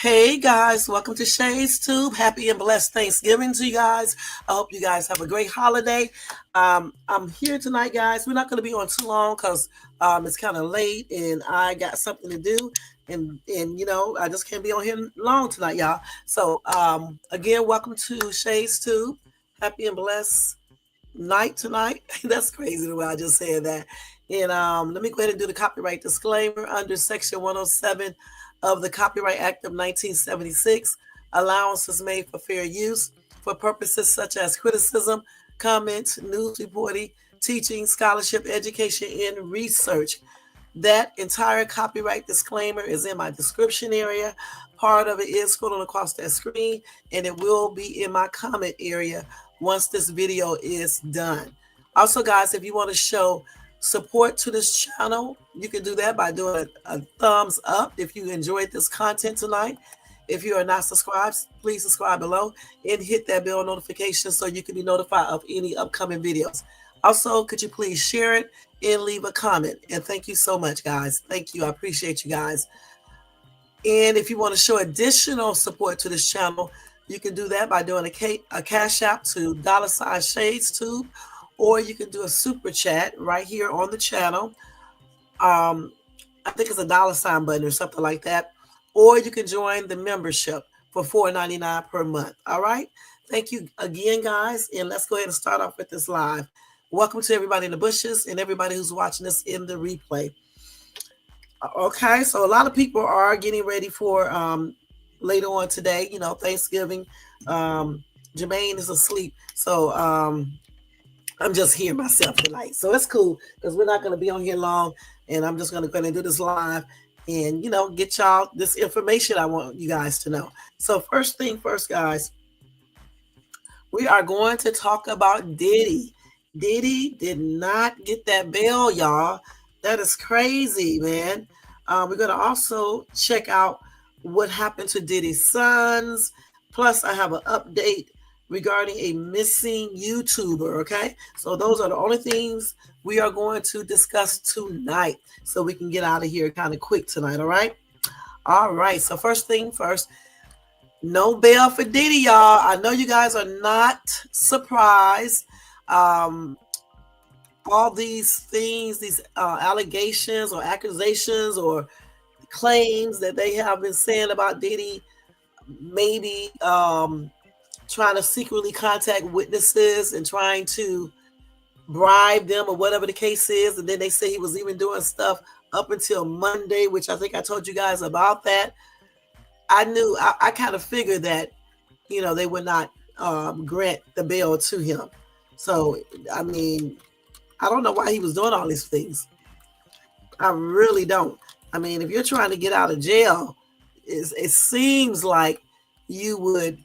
Hey guys, welcome to Shay's Tube. Happy and blessed Thanksgiving to you guys. I hope you guys have a great holiday. I'm here tonight, guys. We're not going to be on too long because it's kind of late and I got something to do. And I just can't be on here long tonight, y'all. So again, welcome to Shay's Tube. Happy and blessed night tonight. That's crazy the way I just said that. And let me go ahead and do the copyright disclaimer under Section 107 of the Copyright Act of 1976. Allowance is made for fair use for purposes such as criticism, comment, news reporting, teaching, scholarship, education, and research. That entire copyright disclaimer is in my description area. Part of it is scrolling across that screen, and it will be in my comment area once this video is done. Also, guys, if you want to show support to this channel, you can do that by doing a thumbs up if you enjoyed this content tonight. If you are not subscribed, please subscribe below and hit that bell notification so you can be notified of any upcoming videos. Also, could you please share it and leave a comment? And thank you so much, guys. Thank you. I appreciate you guys. And if you want to show additional support to this channel, you can do that by doing a cash app to $ShadesTube, or you can do a super chat right here on the channel. I think it's a $sign button or something like that. Or you can join the membership for $4.99 per month. All right. Thank you again, guys. And let's go ahead and start off with this live. Welcome to everybody in the bushes and everybody who's watching this in the replay. Okay, so a lot of people are getting ready for later on today, Thanksgiving. Jermaine is asleep, so I'm just here myself tonight. So it's cool because we're not going to be on here long, and I'm just going to go ahead and do this live and, get y'all this information I want you guys to know. So first thing first, guys, we are going to talk about Diddy. Diddy did not get that bail, y'all. That is crazy, man. We're going to also check out what happened to Diddy's sons. Plus, I have an update regarding a missing YouTuber, okay? So those are the only things we are going to discuss tonight so we can get out of here kind of quick tonight, all right? All right, so first thing first, no bail for Diddy, y'all. I know you guys are not surprised. All these things, these allegations or accusations or claims that they have been saying about Diddy, maybe trying to secretly contact witnesses and trying to bribe them or whatever the case is. And then they say he was even doing stuff up until Monday, which I think I told you guys about that. I kind of figured that, they would not grant the bail to him. So, I mean, I don't know why he was doing all these things. I really don't. I mean, if you're trying to get out of jail, it seems like you would,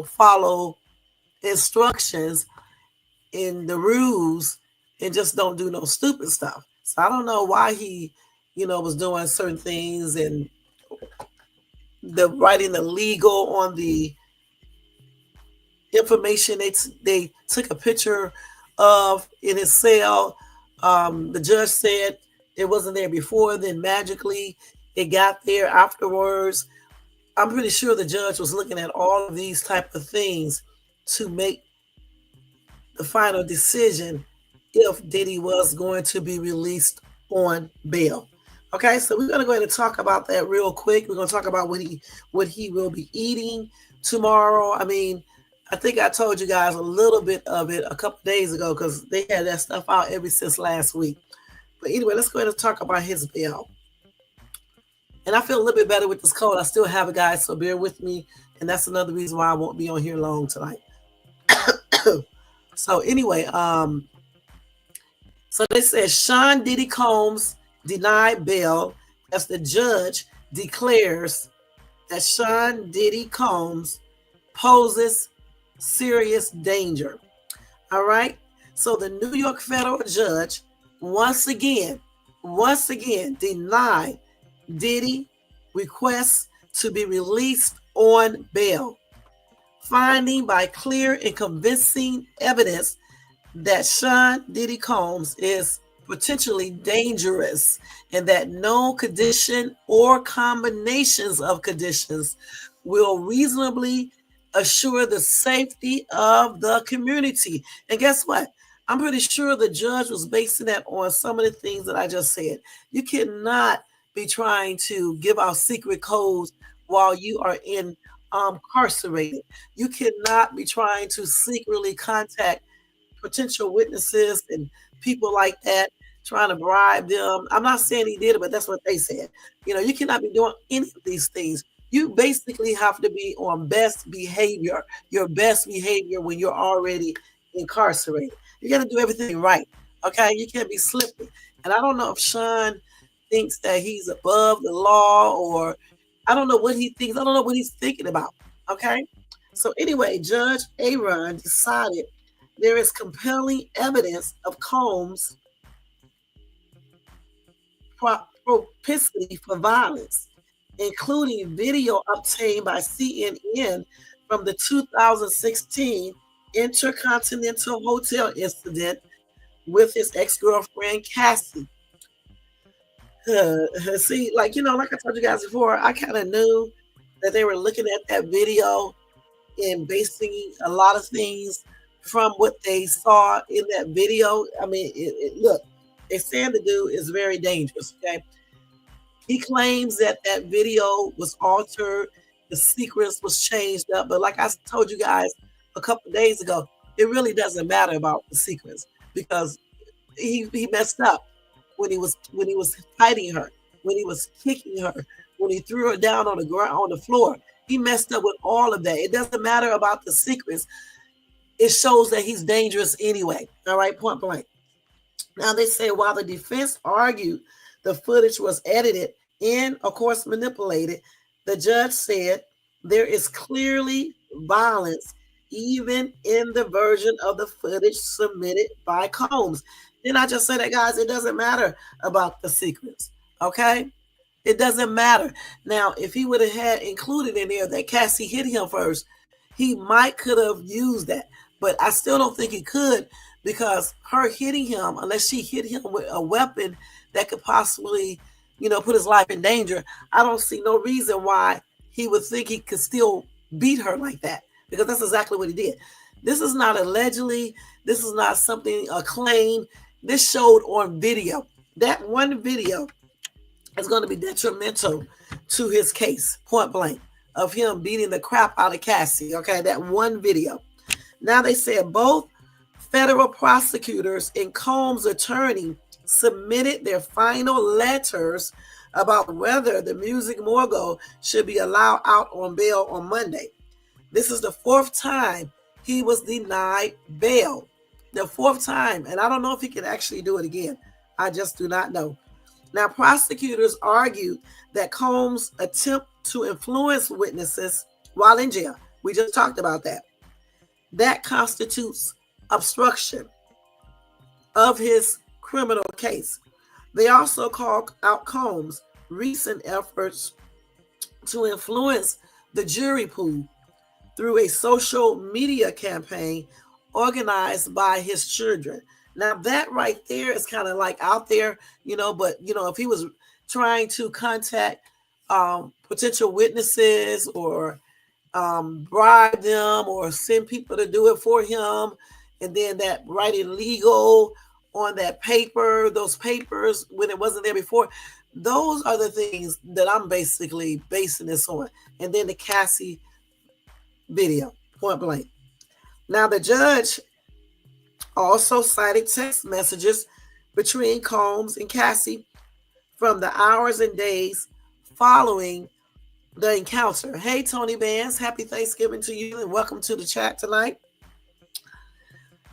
follow instructions in the rules and just don't do no stupid stuff. So I don't know why he, was doing certain things and the writing illegal on the information they took a picture of in his cell. The judge said it wasn't there before, then magically it got there afterwards. I'm pretty sure the judge was looking at all of these type of things to make the final decision if Diddy was going to be released on bail. Okay, so we're going to go ahead and talk about that real quick. We're going to talk about what he will be eating tomorrow. I mean, I think I told you guys a little bit of it a couple days ago because they had that stuff out ever since last week. But anyway, let's go ahead and talk about his bail. And I feel a little bit better with this cold. I still have it, guys, so bear with me. And that's another reason why I won't be on here long tonight. So anyway, so they said Sean Diddy Combs denied bail as the judge declares that Sean Diddy Combs poses serious danger. All right. So the New York federal judge once again denied Diddy requests to be released on bail, finding by clear and convincing evidence that Sean Diddy Combs is potentially dangerous and that no condition or combinations of conditions will reasonably assure the safety of the community. And guess what? I'm pretty sure the judge was basing that on some of the things that I just said. You cannot be trying to give out secret codes while you are incarcerated. You cannot be trying to secretly contact potential witnesses and people like that, trying to bribe them. I'm not saying he did it, but that's what they said. You cannot be doing any of these things. You basically have to be on best behavior, your best behavior when you're already incarcerated. You got to do everything right. Okay. You can't be slipping. And I don't know if Sean thinks that he's above the law, or I don't know what he thinks. I don't know what he's thinking about. Okay. So anyway, Judge Aaron decided there is compelling evidence of Combs' propensity for violence, including video obtained by CNN from the 2016 Intercontinental Hotel incident with his ex-girlfriend Cassie. See, like I told you guys before, I kind of knew that they were looking at that video and basing a lot of things from what they saw in that video. I mean, look, they're saying the dude is very dangerous. Okay, he claims that video was altered, the sequence was changed up, but like I told you guys a couple of days ago, it really doesn't matter about the sequence, because he messed up when he was fighting her, when he was kicking her, when he threw her down on the ground, on the floor. He messed up with all of that. It doesn't matter about the sequence. It shows that he's dangerous anyway. All right, point blank. Now they say while the defense argued the footage was edited and, of course, manipulated, the judge said there is clearly violence even in the version of the footage submitted by Combs. Didn't I just say that, guys? It doesn't matter about the sequence. Okay? It doesn't matter. Now, if he would have had included in there that Cassie hit him first, he might could have used that. But I still don't think he could, because her hitting him, unless she hit him with a weapon that could possibly, put his life in danger, I don't see no reason why he would think he could still beat her like that, because that's exactly what he did. This is not allegedly. This is not something, a claim. This showed on video. That one video is going to be detrimental to his case, point blank, of him beating the crap out of Cassie. Okay, that one video. Now they said both federal prosecutors and Combs' attorney submitted their final letters about whether the music mogul should be allowed out on bail on Monday. This is the fourth time he was denied bail. The fourth time. And I don't know if he can actually do it again. I just do not know. Now, prosecutors argued that Combs' attempt to influence witnesses while in jail, we just talked about that, that constitutes obstruction of his criminal case. They also called out Combs' recent efforts to influence the jury pool through a social media campaign organized by his children. Now that right there is kind of like out there, but if he was trying to contact potential witnesses or bribe them or send people to do it for him, and then that writing legal on that paper, those papers when it wasn't there before, those are the things that I'm basically basing this on. And then the Cassie video, point blank. Now the judge also cited text messages between Combs and Cassie from the hours and days following the encounter. Hey, Tony Bands, happy Thanksgiving to you and welcome to the chat tonight.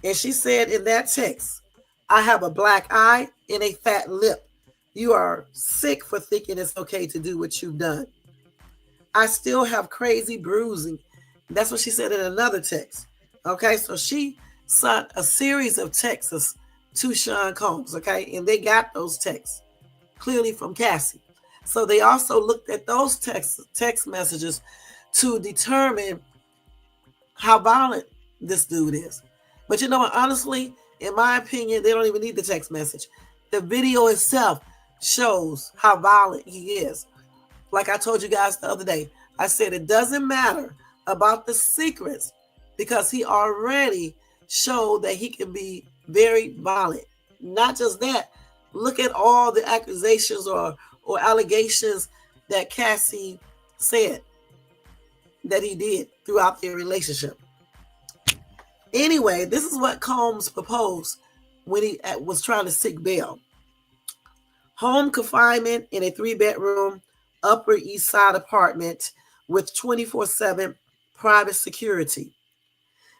And she said in that text, I have a black eye and a fat lip. You are sick for thinking it's okay to do what you've done. I still have crazy bruising. That's what she said in another text. Okay, so she sent a series of texts to Sean Combs, okay? And they got those texts clearly from Cassie. So they also looked at those text messages to determine how violent this dude is. But you know what? Honestly, in my opinion, they don't even need the text message. The video itself shows how violent he is. Like I told you guys the other day, I said it doesn't matter about the secrets because he already showed that he can be very violent. Not just that, look at all the accusations or allegations that Cassie said that he did throughout their relationship. Anyway, this is what Combs proposed when he was trying to seek bail. Home confinement in a 3-bedroom Upper East Side apartment with 24/7 private security.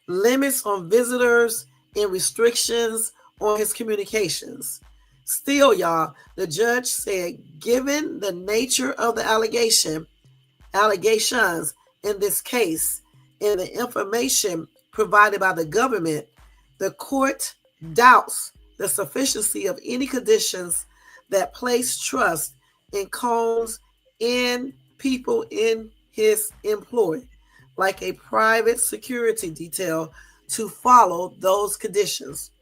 Limits on visitors and restrictions on his communications. Still, y'all, the judge said, given the nature of the allegations in this case and the information provided by the government, the court doubts the sufficiency of any conditions that place trust in Combs and people in his employ, like a private security detail, to follow those conditions.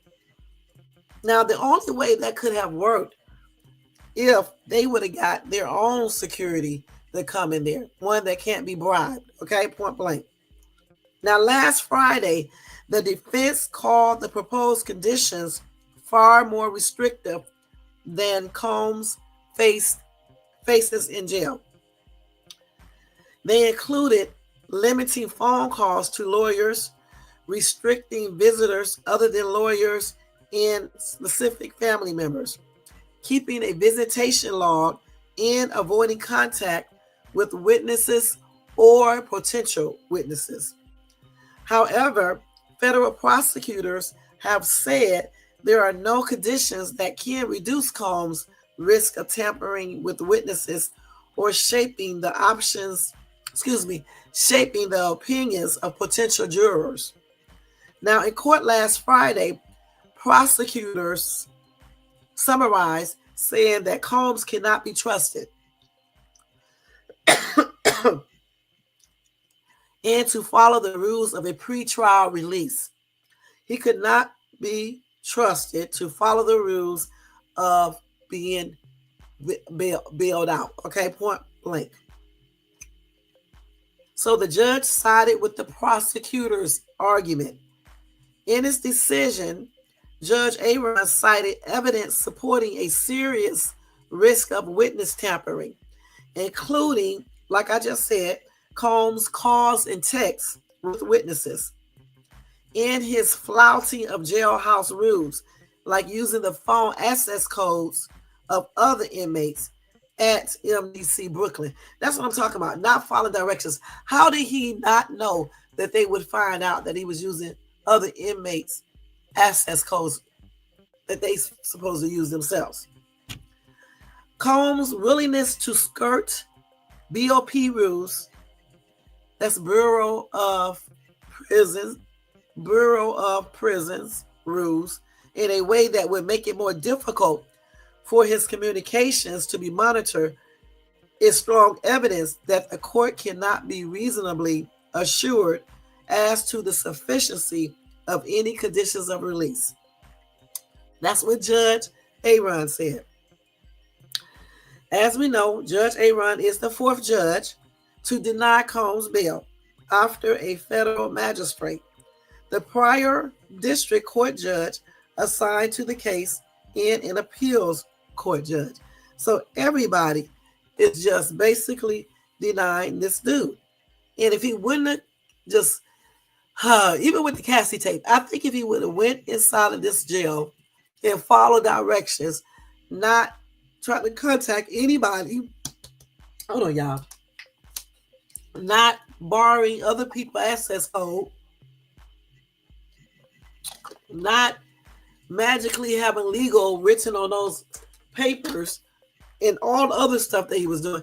Now, the only way that could have worked if they would have got their own security to come in there, one that can't be bribed, okay, point blank. Now, last Friday, the defense called the proposed conditions far more restrictive than Combs faces in jail. They included limiting phone calls to lawyers, restricting visitors other than lawyers and specific family members, keeping a visitation log, and avoiding contact with witnesses or potential witnesses. However, federal prosecutors have said there are no conditions that can reduce Combs' risk of tampering with witnesses or shaping the opinions of potential jurors. Now, in court last Friday, prosecutors summarized saying that Combs cannot be trusted and to follow the rules of a pretrial release. He could not be trusted to follow the rules of being bailed out, okay, point blank. So the judge sided with the prosecutor's argument. In his decision, Judge Aaron cited evidence supporting a serious risk of witness tampering, including, like I just said, Combs' calls and texts with witnesses, and his flouting of jailhouse rules, like using the phone access codes of other inmates at MDC Brooklyn. That's what I'm talking about, not following directions. How did he not know that they would find out that he was using other inmates' access codes that they supposed to use themselves? Combs' willingness to skirt BOP rules, that's Bureau of Prisons rules, in a way that would make it more difficult for his communications to be monitored, is strong evidence that the court cannot be reasonably assured as to the sufficiency of any conditions of release. That's what Judge Aaron said. As we know, Judge Aaron is the 4th judge to deny Combs bail after a federal magistrate, the prior district court judge assigned to the case, and an appeals court judge. So everybody is just basically denying this dude. And if he wouldn't have just, even with the Cassie tape, I think if he would have went inside of this jail and followed directions, not trying to contact anybody, hold on, y'all, not borrowing other people's access code, not magically having legal written on those papers and all the other stuff that he was doing,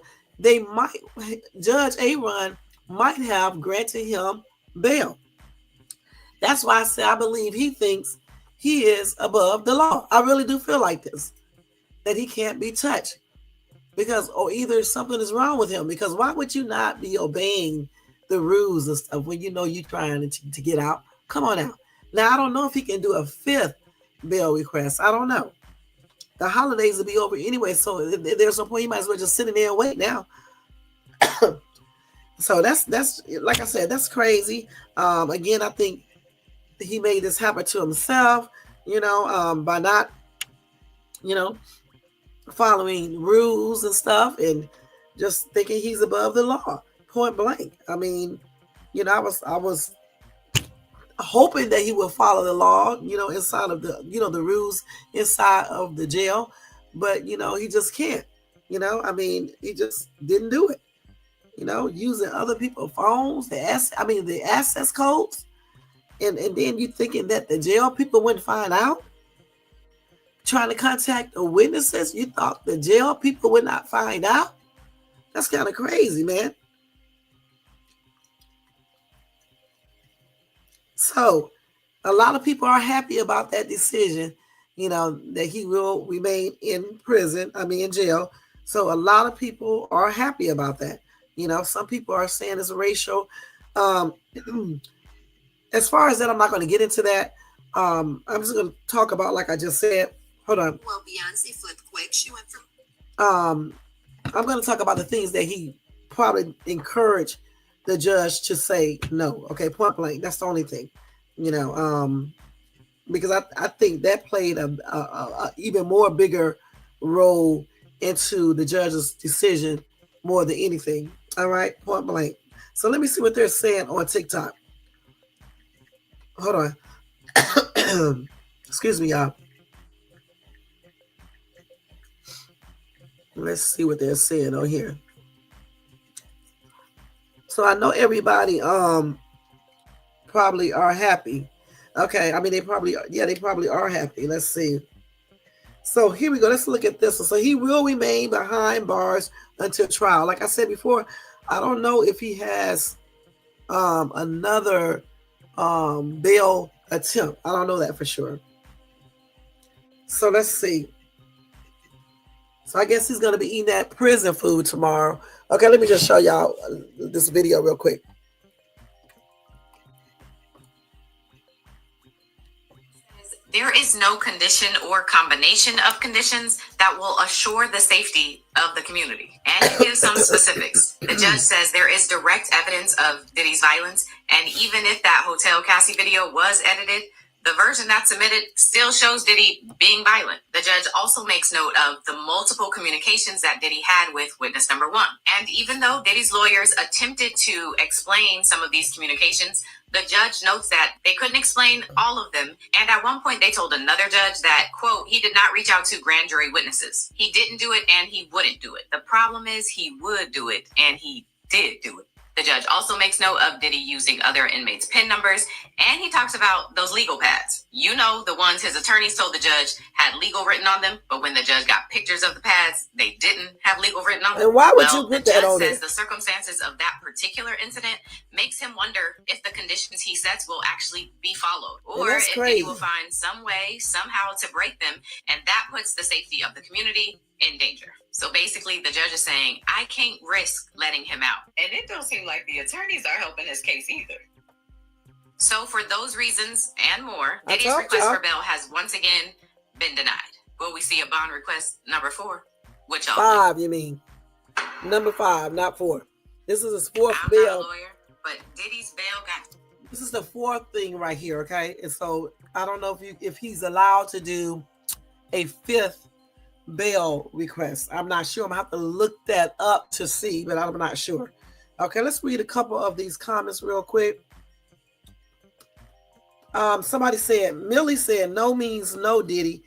Judge Aaron might have granted him bail. That's why I say I believe he thinks he is above the law. I really do feel like this, that he can't be touched, because, or either something is wrong with him, because why would you not be obeying the rules and stuff when you know you're trying to get out? Come on out. Now, I don't know if he can do a 5th bail request. I don't know. The holidays will be over anyway, so if there's some point, you might as well just sit in there and wait now. So that's like I said, that's crazy. Again, I think he made this happen to himself, by not, you know, following rules and stuff, and just thinking he's above the law, point blank. I mean, I was hoping that he would follow the law, inside of the rules inside of the jail, but he just can't. I mean, he just didn't do it. Using other people's phones, the access codes, and then you thinking that the jail people wouldn't find out. Trying to contact the witnesses, you thought the jail people would not find out? That's kind of crazy, man. So a lot of people are happy about that decision, that he will remain in prison, in jail. So a lot of people are happy about that. Some people are saying it's racial. As far as that, I'm not going to get into that. I'm just going to talk about, like I just said. Hold on. Well, Beyonce flipped quick. She went from. I'm going to talk about the things that he probably encouraged the judge to say no. Okay, point blank. That's the only thing. Because I think that played a even more bigger role into the judge's decision more than anything. All right, point blank. So let me see what they're saying on TikTok. Hold on. Excuse me, y'all. Let's see what they're saying on here. So I know everybody probably are happy. Okay, they probably are happy. Let's see. So here we go. Let's look at this one. So he will remain behind bars until trial. Like I said before, I don't know if he has another bail attempt. I don't know that for sure. So let's see. So I guess he's going to be eating that prison food tomorrow. Okay, let me just show y'all this video real quick. There is no condition or combination of conditions that will assure the safety of the community. And he gives some specifics. The judge says there is direct evidence of Diddy's violence. And even if that Hotel Cassie video was edited, the version that's submitted still shows Diddy being violent. The judge also makes note of the multiple communications that Diddy had with witness number one. And even though Diddy's lawyers attempted to explain some of these communications, the judge notes that they couldn't explain all of them. And at one point, they told another judge that, quote, he did not reach out to grand jury witnesses. He didn't do it and he wouldn't do it. The problem is he would do it and he did do it. The judge also makes note of Diddy using other inmates' PIN numbers, and he talks about those legal pads. The ones his attorneys told the judge had legal written on them, but when the judge got pictures of the pads, they didn't have legal written on them. And why would you put that on it? The judge says the circumstances of that particular incident makes him wonder if the conditions he sets will actually be followed, or if Diddy will find some way, somehow, to break them, and that puts the safety of the community in danger. So basically, the judge is saying, I can't risk letting him out. And it don't seem like the attorneys are helping his case either. So for those reasons and more, Diddy's request for bail has once again been denied. Will we see a bond request number 4? Which 5, you mean? Number 5, not 4. This is his 4th I'm bail. Not a lawyer, but Diddy's bail got. This is the 4th thing right here, okay? And so I don't know if he's allowed to do a 5th bail request. I'm not sure. I'm gonna have to look that up to see, but I'm not sure. Okay, let's read a couple of these comments real quick. Somebody said, Millie said, no means no, Diddy.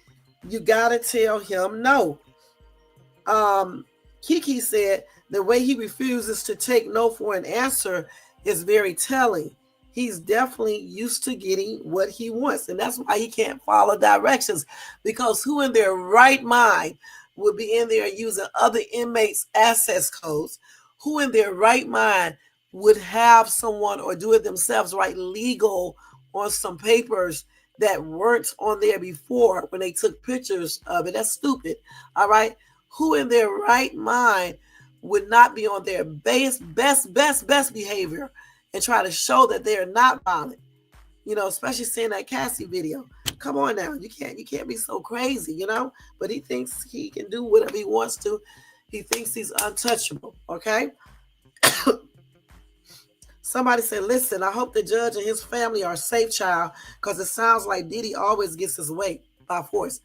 You gotta tell him no. Kiki said, the way he refuses to take no for an answer is very telling. He's definitely used to getting what he wants, and that's why he can't follow directions, because who in their right mind would be in there using other inmates' access codes? Who in their right mind would have someone or do it themselves write legal on some papers that weren't on there before when they took pictures of it? That's stupid. All right. Who in their right mind would not be on their best behavior and try to show that they're not violent? Especially seeing that Cassie video. Come on now. You can't be so crazy, But he thinks he can do whatever he wants to. He thinks he's untouchable. Okay. Somebody said, listen, I hope the judge and his family are safe, child, because it sounds like Diddy always gets his way by force.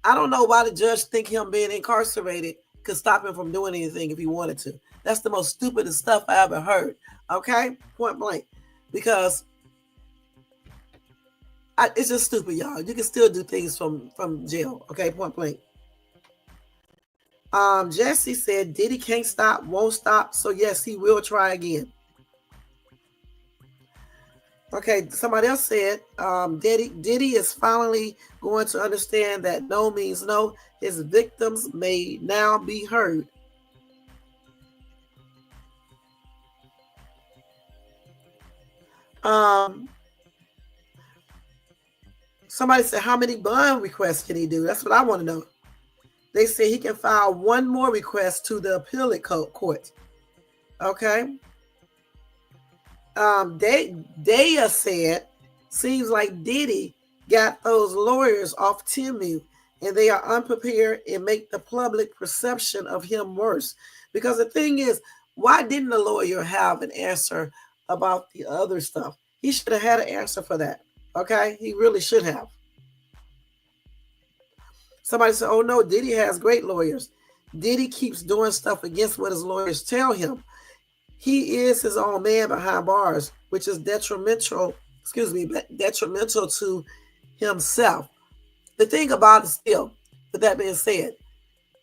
I don't know why the judge think him being incarcerated could stop him from doing anything if he wanted to. That's the most stupidest stuff I ever heard. Okay? Point blank. Because it's just stupid, y'all. You can still do things from jail. Okay? Point blank. Jesse said Diddy can't stop, won't stop. So yes, he will try again. Okay, somebody else said Diddy is finally going to understand that no means no. His victims may now be heard. Somebody said, how many bond requests can he do? That's what I want to know. They say he can file one more request to the appellate court. Okay. Daya said, seems like Diddy got those lawyers off Timu and they are unprepared and make the public perception of him worse. Because the thing is, why didn't the lawyer have an answer about the other stuff? He should have had an answer for that. Okay? He really should have. Somebody said, oh no, Diddy has great lawyers. Diddy keeps doing stuff against what his lawyers tell him. He is his own man behind bars, which is detrimental to himself. The thing about it still, with that being said,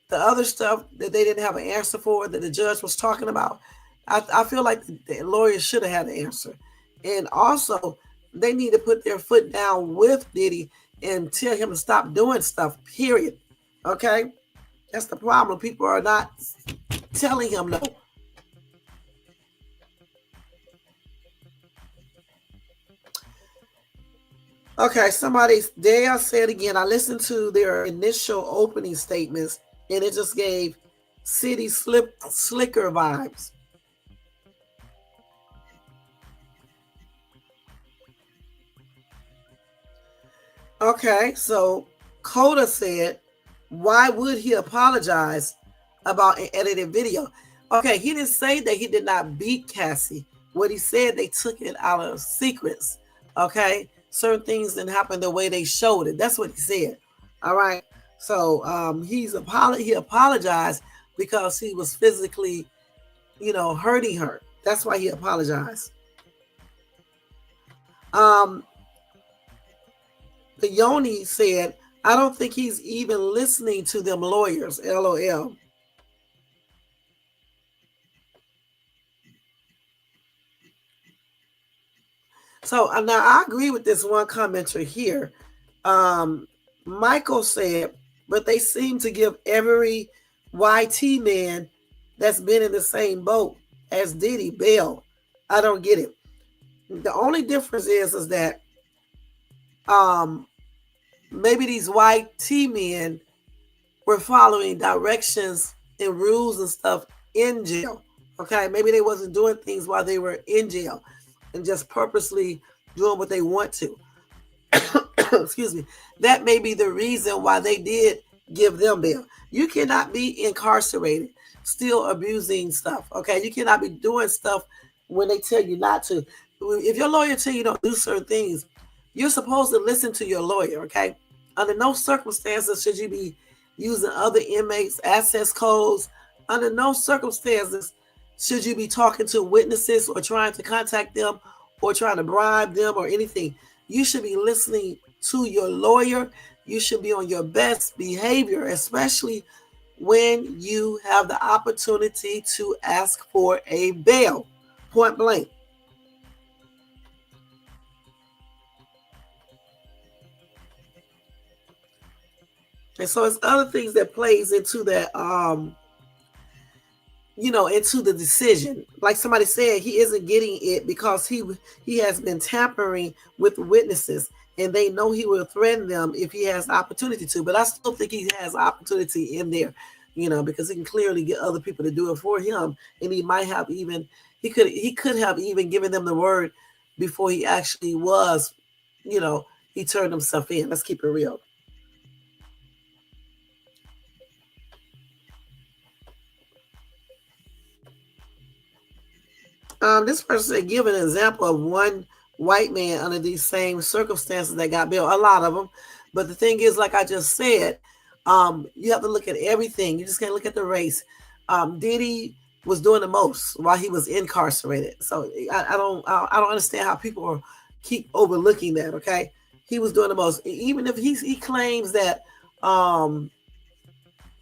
the other stuff that they didn't have an answer for that the judge was talking about, I feel like the lawyers should have had an answer. And also, they need to put their foot down with Diddy and tell him to stop doing stuff, period. Okay? That's the problem. People are not telling him no. Okay, Dale said again, I listened to their initial opening statements and it just gave city slicker vibes. Okay, so Coda said, why would he apologize about an edited video? Okay, he didn't say that he did not beat Cassie. What he said, they took it out of sequence. Okay, certain things didn't happen the way they showed it. That's what he said. All right. So he apologized because he was physically, hurting her. That's why he apologized. The Yoni said, I don't think he's even listening to them lawyers. LOL. So now I agree with this one commenter here. Michael said, but they seem to give every YT man that's been in the same boat as Diddy bail. I don't get it. The only difference is that maybe these YT men were following directions and rules and stuff in jail. Okay, maybe they wasn't doing things while they were in jail and just purposely doing what they want to. Excuse me. That may be the reason why they did give them bail. You cannot be incarcerated still abusing stuff. Okay, you cannot be doing stuff when they tell you not to. If your lawyer tell you don't do certain things, you're supposed to listen to your lawyer. Okay, under no circumstances should you be using other inmates' access codes. Under no circumstances should you be talking to witnesses or trying to contact them or trying to bribe them or anything. You should be listening to your lawyer. You should be on your best behavior, especially when you have the opportunity to ask for a bail, point blank. And so it's other things that plays into that, into the decision. Like somebody said, he isn't getting it because he has been tampering with witnesses and they know he will threaten them if he has the opportunity to. But I still think he has opportunity in there, because he can clearly get other people to do it for him. And he might have even, he could have even given them the word before he actually was, he turned himself in. Let's keep it real. This person said, give an example of one white man under these same circumstances that got bail. A lot of them. But the thing is, like I just said, you have to look at everything. You just can't look at the race. Diddy was doing the most while he was incarcerated. So I don't understand how people keep overlooking that. Okay, he was doing the most. Even if he claims that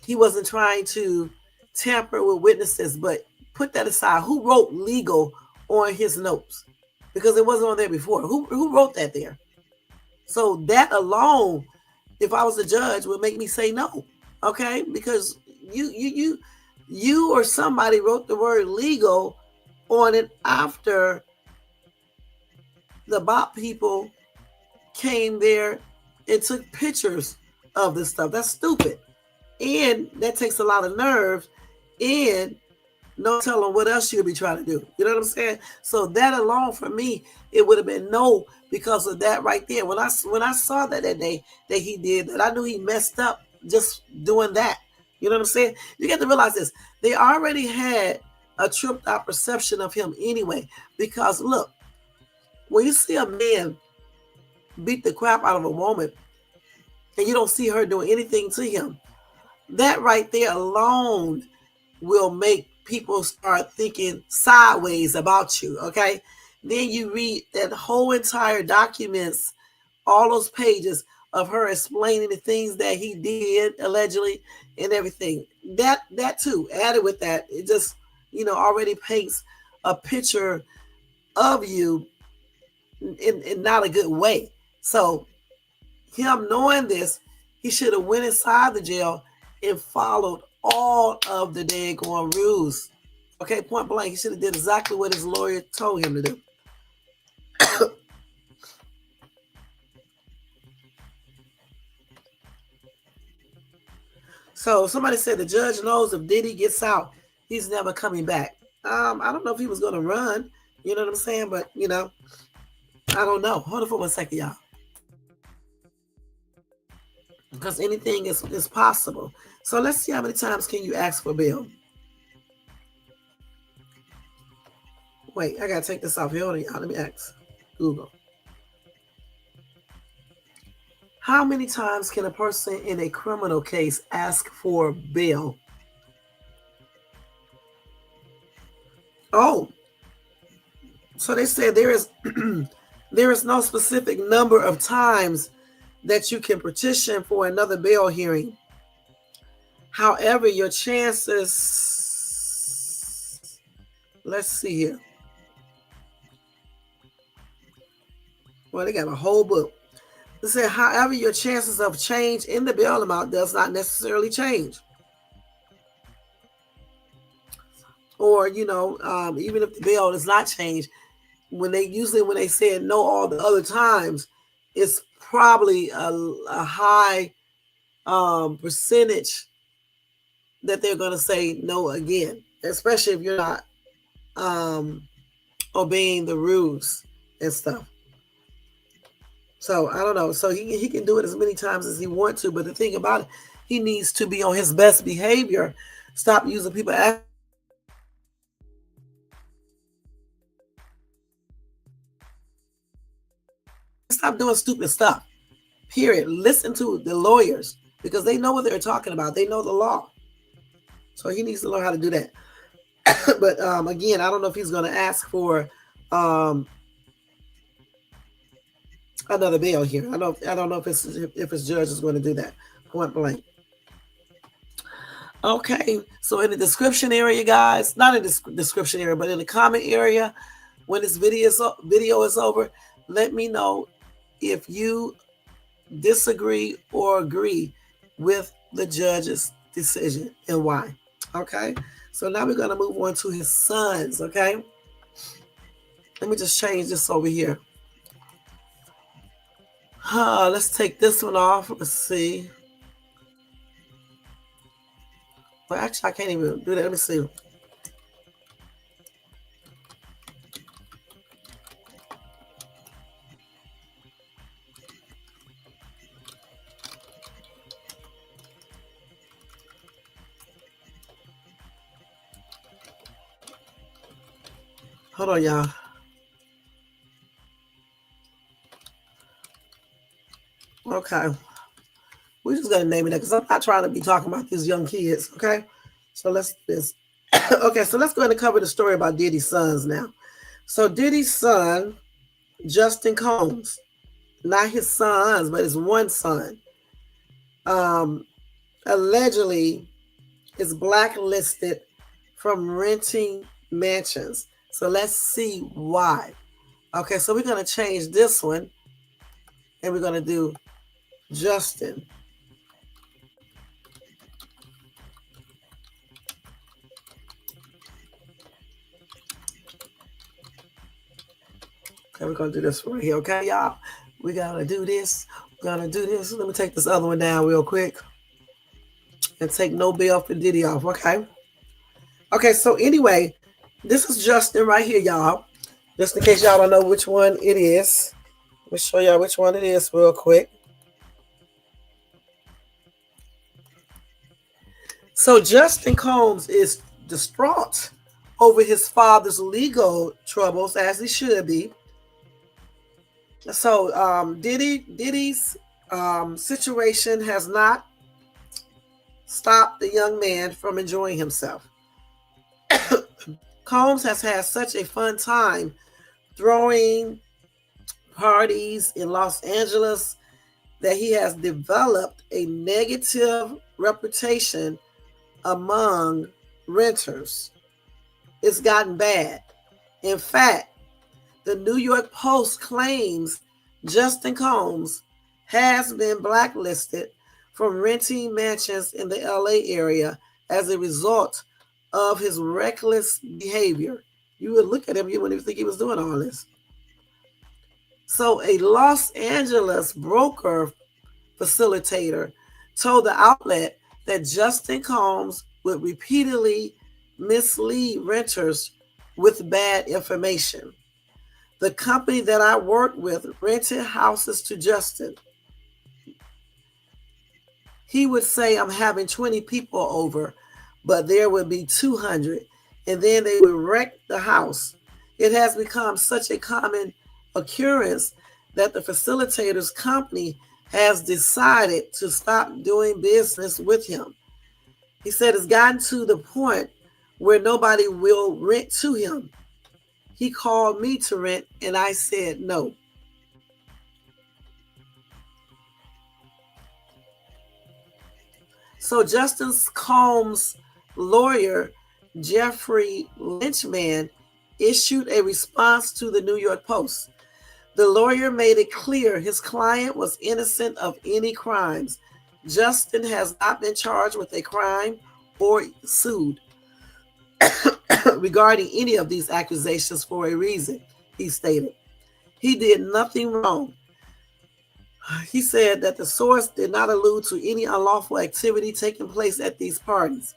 he wasn't trying to tamper with witnesses, but put that aside. Who wrote legal on his notes? Because it wasn't on there before. Who wrote that there? So that alone, if I was a judge, would make me say no. Okay, because you or somebody wrote the word legal on it after the BOP people came there and took pictures of this stuff. That's stupid. And that takes a lot of nerve, and no telling what else you could be trying to do. You know what I'm saying? So that alone for me, it would have been no because of that right there. When I saw that day that he did that, I knew he messed up just doing that. You know what I'm saying? You got to realize this. They already had a tripped out perception of him anyway. Because look, when you see a man beat the crap out of a woman and you don't see her doing anything to him, that right there alone will make people start thinking sideways about you. Okay, then you read that whole entire documents, all those pages of her explaining the things that he did allegedly and everything. That too, added with that, it just already paints a picture of you in not a good way. So him knowing this, he should have went inside the jail and followed all of the daggone rules. Okay, point blank. He should have did exactly what his lawyer told him to do. So somebody said the judge knows if Diddy gets out, he's never coming back. I don't know if he was going to run. You know what I'm saying? But, I don't know. Hold on for 1 second, y'all. Because anything is possible. So let's see how many times can you ask for bail. Wait, I got to take this off here. Hold on, y'all. Let me ask Google. How many times can a person in a criminal case ask for bail? Oh, so they said there is there is no specific number of times that you can petition for another bail hearing. However, your chances, let's see here. Well, they got a whole book. They said, however, your chances of change in the bail amount does not necessarily change. Or, even if the bail does not change, when they said no all the other times, it's probably a high percentage that they're going to say no again, especially if you're not obeying the rules and stuff. So I don't know. So he can do it as many times as he wants to, but the thing about it, he needs to be on his best behavior. Stop using people as stop doing stupid stuff. Period. Listen to the lawyers because they know what they're talking about. They know the law. So he needs to learn how to do that. But again, I don't know if he's going to ask for another bail here. I don't know if his judge is going to do that. Point blank. Okay, so in the description area, guys, not in the description area, but in the comment area, when this video is over, let me know if you disagree or agree with the judge's decision and why. Okay, so now we're going to move on to his sons. Okay, let me just change this over here. Let's take this one off. Let's see. Well, actually, I can't even do that. Let me see. Hold on, y'all. Okay. We're just going to name it that because I'm not trying to be talking about these young kids, okay? So let's do this. Okay, so let's go ahead and cover the story about Diddy's sons now. So Diddy's son, Justin Combs, not his sons, but his one son, allegedly is blacklisted from renting mansions. So let's see why. Okay, so we're going to change this one and we're going to do Justin. Okay, we're going to do this right here. Okay, y'all. We got to do this. We're going to do this. Let me take this other one down real quick and take no bail for Diddy off. Okay. Okay, so anyway, this is Justin right here, y'all. Just in case y'all don't know which one it is. Let me show y'all which one it is real quick. So Justin Combs is distraught over his father's legal troubles, as he should be. So Diddy's situation has not stopped the young man from enjoying himself. Combs has had such a fun time throwing parties in Los Angeles that he has developed a negative reputation among renters. It's gotten bad. In fact, the New York Post claims Justin Combs has been blacklisted from renting mansions in the LA area as a result of his reckless behavior. You would look at him, you wouldn't even think he was doing all this. So a Los Angeles broker facilitator told the outlet that Justin Combs would repeatedly mislead renters with bad information. The company that I worked with rented houses to Justin. He would say, I'm having 20 people over, but there would be 200, and then they would wreck the house. It has become such a common occurrence that the facilitator's company has decided to stop doing business with him. He said it's gotten to the point where nobody will rent to him. He called me to rent, and I said no. So Justin Combs' lawyer, Jeffrey Lynchman, issued a response to the New York Post. The lawyer made it clear his client was innocent of any crimes. Justin has not been charged with a crime or sued regarding any of these accusations for a reason, he stated. He did nothing wrong. He said that the source did not allude to any unlawful activity taking place at these parties.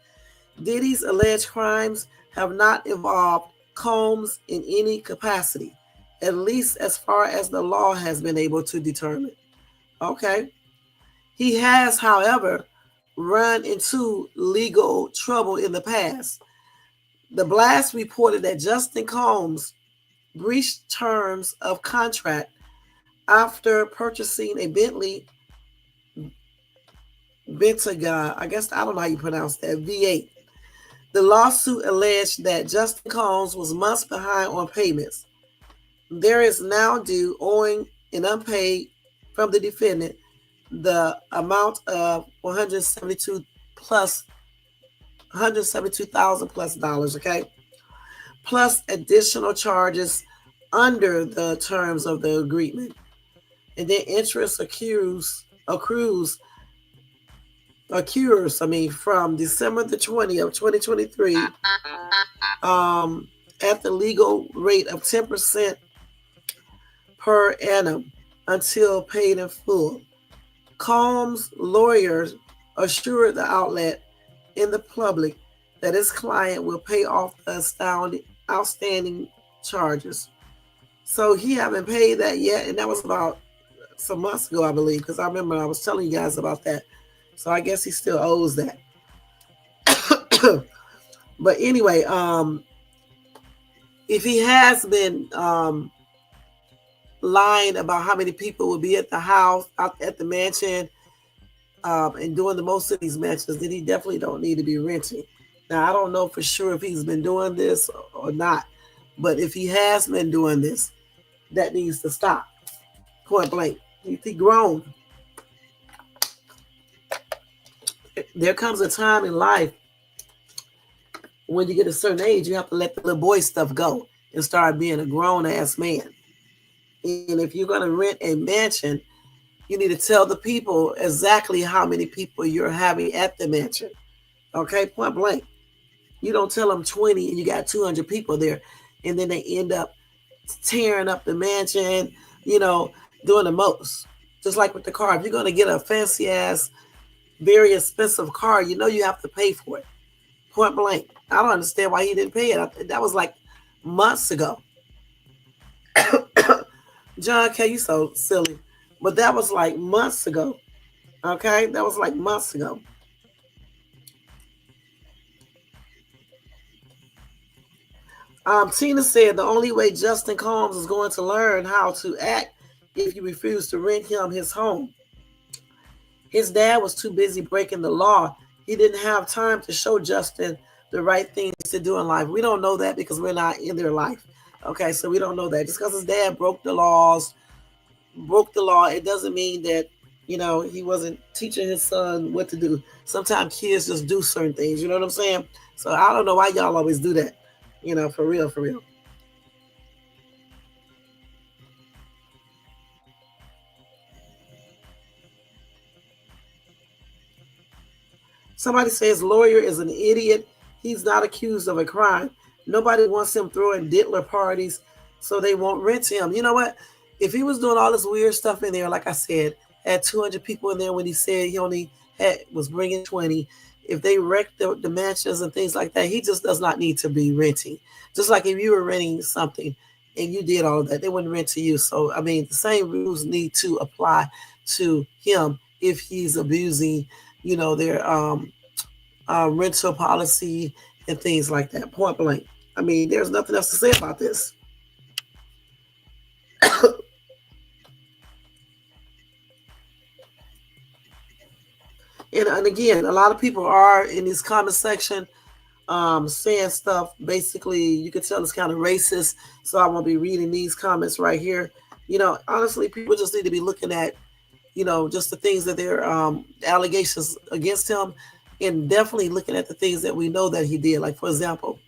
Diddy's alleged crimes have not involved Combs in any capacity, at least as far as the law has been able to determine. Okay. He has, however, run into legal trouble in the past. The Blast reported that Justin Combs breached terms of contract after purchasing a Bentley Bentayga, I guess, I don't know how you pronounce that, V8. The lawsuit alleged that Justin Combs was months behind on payments. There is now due owing and unpaid from the defendant the amount of $172,000 plus dollars, okay? Plus additional charges under the terms of the agreement. And then interest accrues from December the 20th, 2023, at the legal rate of 10% per annum until paid in full. Combs' lawyers assured the outlet in the public that his client will pay off the outstanding charges. So he haven't paid that yet, and that was about some months ago, I believe, because I remember I was telling you guys about that. So I guess he still owes that. But anyway, If he has been lying about how many people will be at the house, out at the mansion, and doing the most of these mansions, then he definitely don't need to be renting. Now, I don't know for sure if he's been doing this or not, but if he has been doing this, that needs to stop. Point blank. He grown. There comes a time in life when you get a certain age, you have to let the little boy stuff go and start being a grown ass man. And if you're going to rent a mansion, you need to tell the people exactly how many people you're having at the mansion. Okay, point blank. You don't tell them 20 and you got 200 people there, and then they end up tearing up the mansion, you know, doing the most. Just like with the car, if you're going to get a fancy ass, very expensive car, you know you have to pay for it. Point blank. I don't understand why he didn't pay it. That was like months ago. John K, you so silly. But that was like months ago. Okay? That was like months ago. Tina said the only way Justin Combs is going to learn how to act if you refuse to rent him his home. His dad was too busy breaking the law. He didn't have time to show Justin the right things to do in life. We don't know that because we're not in their life. Okay, so we don't know that. Just because his dad broke the law, it doesn't mean that, he wasn't teaching his son what to do. Sometimes kids just do certain things, you know what I'm saying? So I don't know why y'all always do that, for real, for real. Somebody says lawyer is an idiot. He's not accused of a crime. Nobody wants him throwing diddler parties, so they won't rent him. You know what? If he was doing all this weird stuff in there, like I said, had 200 people in there when he said he only was bringing 20. If they wrecked the mansions and things like that, he just does not need to be renting. Just like if you were renting something and you did all of that, they wouldn't rent to you. So, I mean, the same rules need to apply to him if he's abusing, their rental policy and things like that. Point blank. I mean, there's nothing else to say about this. And again, a lot of people are in this comment section saying stuff. Basically, you can tell it's kind of racist. So I won't be reading these comments right here. Honestly, people just need to be looking at, just the things that they're allegations against him, and definitely looking at the things that we know that he did. Like, for example,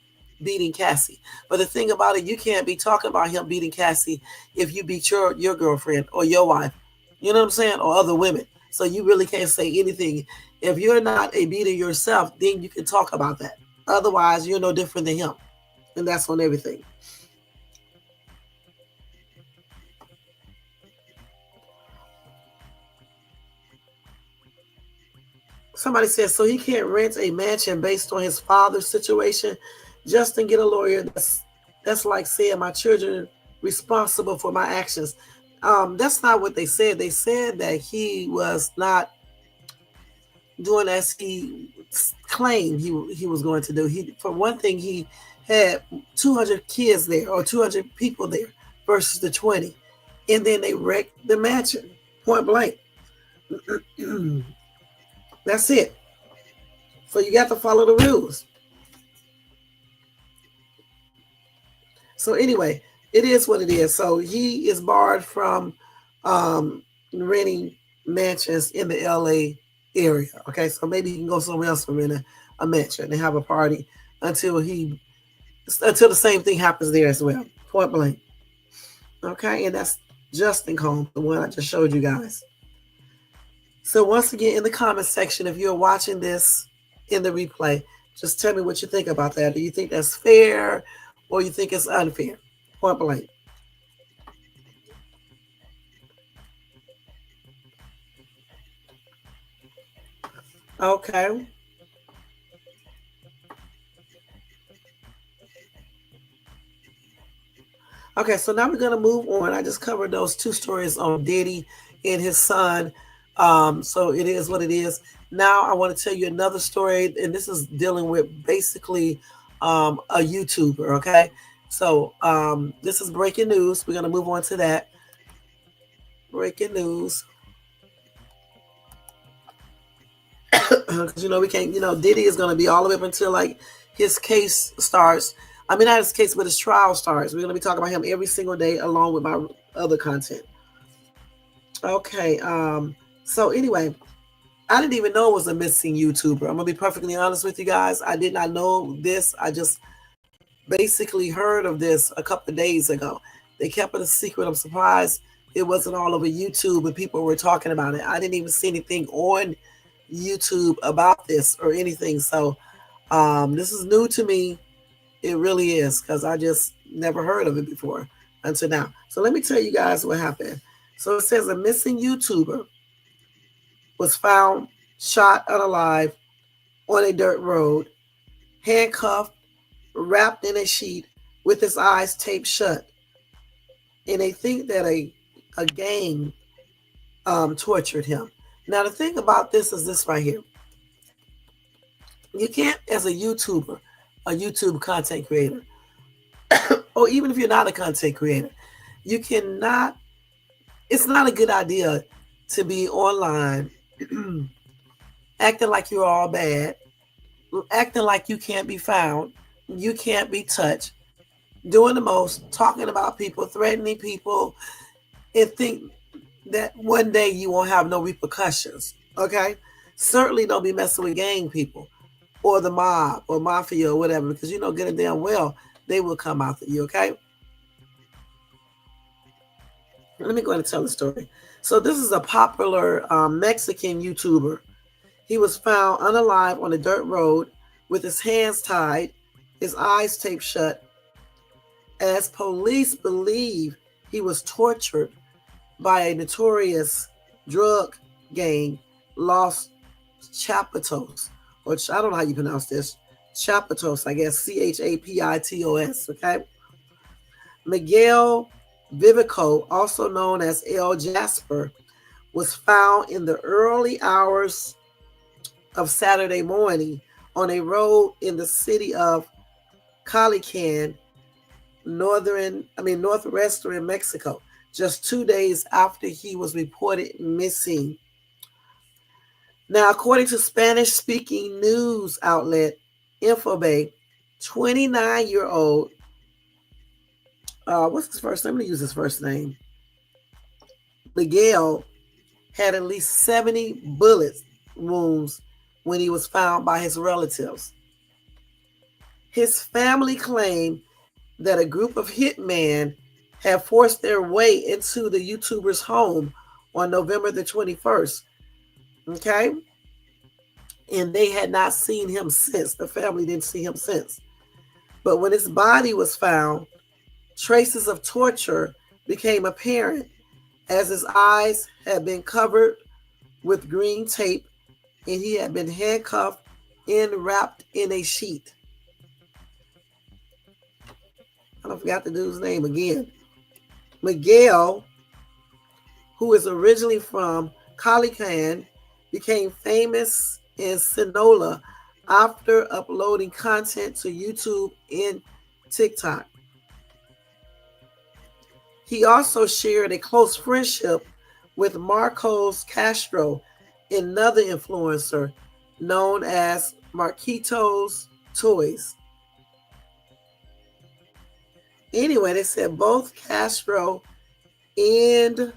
beating Cassie. But the thing about it, you can't be talking about him beating Cassie if you beat your girlfriend or your wife. You know what I'm saying? Or other women. So you really can't say anything. If you're not a beater yourself, then you can talk about that. Otherwise, you're no different than him. And that's on everything. Somebody says, so he can't rent a mansion based on his father's situation. Justin, get a lawyer. That's like saying my children responsible for my actions. That's not what they said. They said that he was not doing as he claimed he was going to do. For one thing, he had 200 kids there or 200 people there versus the 20, and then they wrecked the mansion. Point blank. That's it. So you got to follow the rules. So anyway, it is what it is. So he is barred from renting mansions in the LA area. Okay, so maybe he can go somewhere else and rent a mansion and have a party until the same thing happens there as well. Point blank. Okay, and that's Justin Combs, the one I just showed you guys. So once again, in the comment section, if you're watching this in the replay, just tell me what you think about that. Do you think that's fair or you think it's unfair? Point blank. Okay. Okay, so now we're going to move on. I just covered those two stories on Diddy and his son. So it is what it is. Now I want to tell you another story, and this is dealing with basically a YouTuber, okay? So this is breaking news. We're gonna move on to that. Breaking news. Because we can't. Diddy is gonna be all the way up until like his case starts. I mean, not his case, but his trial starts. We're gonna be talking about him every single day, along with my other content. Okay. So anyway, I didn't even know it was a missing YouTuber. I'm gonna be perfectly honest with you guys. I did not know this. I just basically heard of this a couple of days ago. They kept it a secret. I'm surprised it wasn't all over YouTube and people were talking about it. I didn't even see anything on YouTube about this or anything. So this is new to me. It really is, because I just never heard of it before until now. So let me tell you guys what happened. So it says a missing YouTuber was found shot unalive on a dirt road, handcuffed, wrapped in a sheet, with his eyes taped shut. And they think that a gang tortured him. Now the thing about this is this right here. You can't, as a YouTuber, a YouTube content creator, or even if you're not a content creator, you cannot, it's not a good idea to be online acting like you're all bad, acting like you can't be found, you can't be touched, doing the most, talking about people, threatening people, and think that one day you won't have no repercussions. Okay? Certainly don't be messing with gang people or the mob or mafia or whatever, because you know good and damn well they will come after you. Okay? Let me go ahead and tell the story. So this is a popular Mexican YouTuber. He was found unalive on a dirt road with his hands tied, his eyes taped shut, as police believe he was tortured by a notorious drug gang, Los Chapitos, or I don't know how you pronounce this, Chapitos, I guess, Chapitos, okay? Miguel Vivanco, also known as eljasper, was found in the early hours of Saturday morning on a road in the city of Calican, northwestern Mexico, just 2 days after he was reported missing. Now, according to Spanish-speaking news outlet Infobay, 29-year-old, what's his first name? Let me use his first name. Miguel had at least 70 bullet wounds when he was found by his relatives. His family claimed that a group of hitmen had forced their way into the YouTuber's home on November the 21st. Okay? And they had not seen him since. The family didn't see him since. But when his body was found, traces of torture became apparent, as his eyes had been covered with green tape and he had been handcuffed and wrapped in a sheet. I forgot the dude's name again. Miguel, who is originally from Calican, became famous in Sinaloa after uploading content to YouTube and TikTok. He also shared a close friendship with Marcos Castro, another influencer known as Marquitos Toys. Anyway, they said both Castro and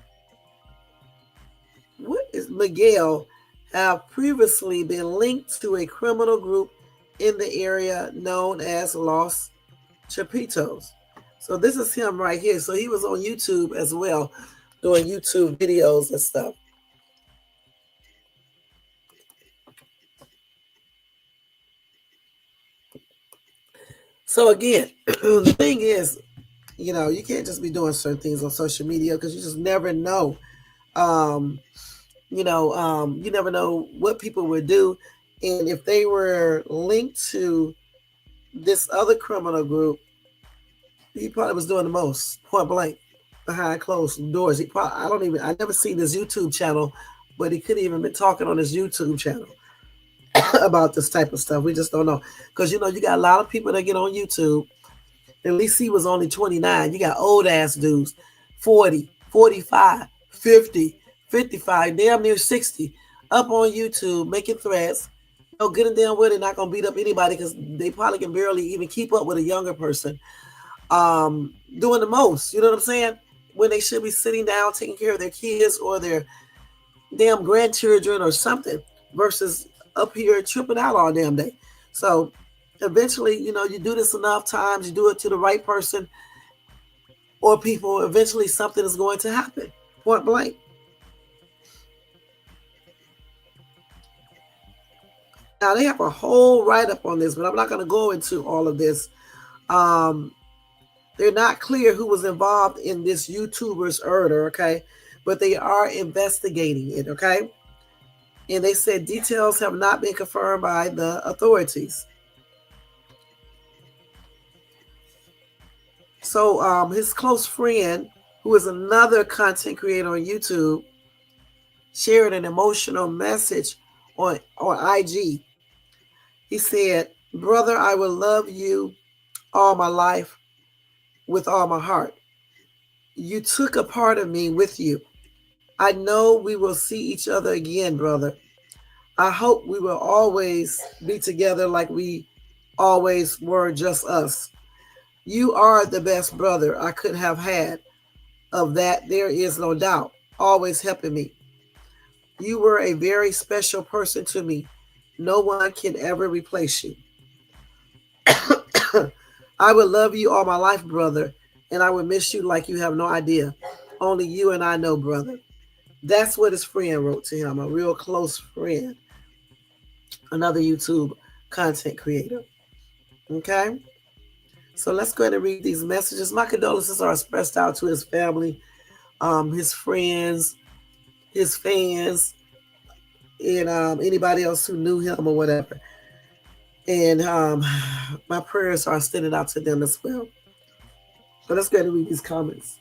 Miguel have previously been linked to a criminal group in the area known as Los Chapitos. So this is him right here. So he was on YouTube as well, doing YouTube videos and stuff. So again, the thing is, you can't just be doing certain things on social media because you just never know. You never know what people would do. And if they were linked to this other criminal group, he probably was doing the most, point blank, behind closed doors. I never seen his YouTube channel, but he could even been talking on his YouTube channel about this type of stuff. We just don't know. Because, you got a lot of people that get on YouTube At least he was only 29. You got old ass dudes, 40, 45, 50, 55, damn near 60, up on YouTube making threats. Good and damn well they're not gonna beat up anybody because they probably can barely even keep up with a younger person. Doing the most, you know what I'm saying? When they should be sitting down taking care of their kids or their damn grandchildren or something, versus up here tripping out all damn day. So eventually, you do this enough times, you do it to the right person or people, eventually something is going to happen. Point blank. Now they have a whole write-up on this, but I'm not going to go into all of this. They're not clear who was involved in this YouTuber's murder, okay? But they are investigating it, okay? And they said details have not been confirmed by the authorities. So his close friend, who is another content creator on YouTube, shared an emotional message on IG. He said, "Brother, I will love you all my life with all my heart. You took a part of me with you. I know we will see each other again, brother. I hope we will always be together like we always were, just us. You are the best brother I could have had. Of that, there is no doubt. Always helping me. You were a very special person to me. No one can ever replace you. I will love you all my life, brother, and I will miss you like you have no idea. Only you and I know, brother." That's what his friend wrote to him, a real close friend, another YouTube content creator. Okay? So let's go ahead and read these messages. My condolences are expressed out to his family, his friends, his fans, and anybody else who knew him or whatever. And my prayers are extended out to them as well. So let's go ahead and read these comments.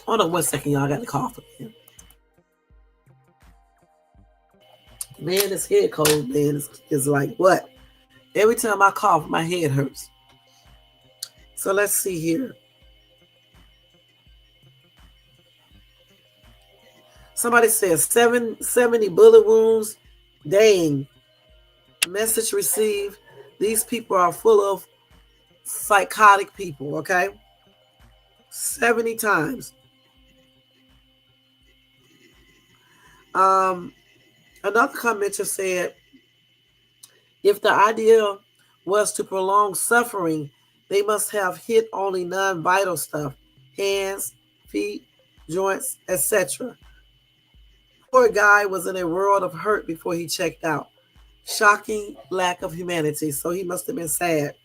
Hold on 1 second, y'all. I got to cough again. Man, this head cold, man, is like what? Every time I cough, my head hurts. So let's see here. Somebody says 70 bullet wounds. Dang. Message received. These people are full of psychotic people, okay? 70 times. Another commenter said, if the idea was to prolong suffering, they must have hit only non-vital stuff, hands, feet, joints, etc. Poor guy was in a world of hurt before he checked out. Shocking lack of humanity. So he must have been sad.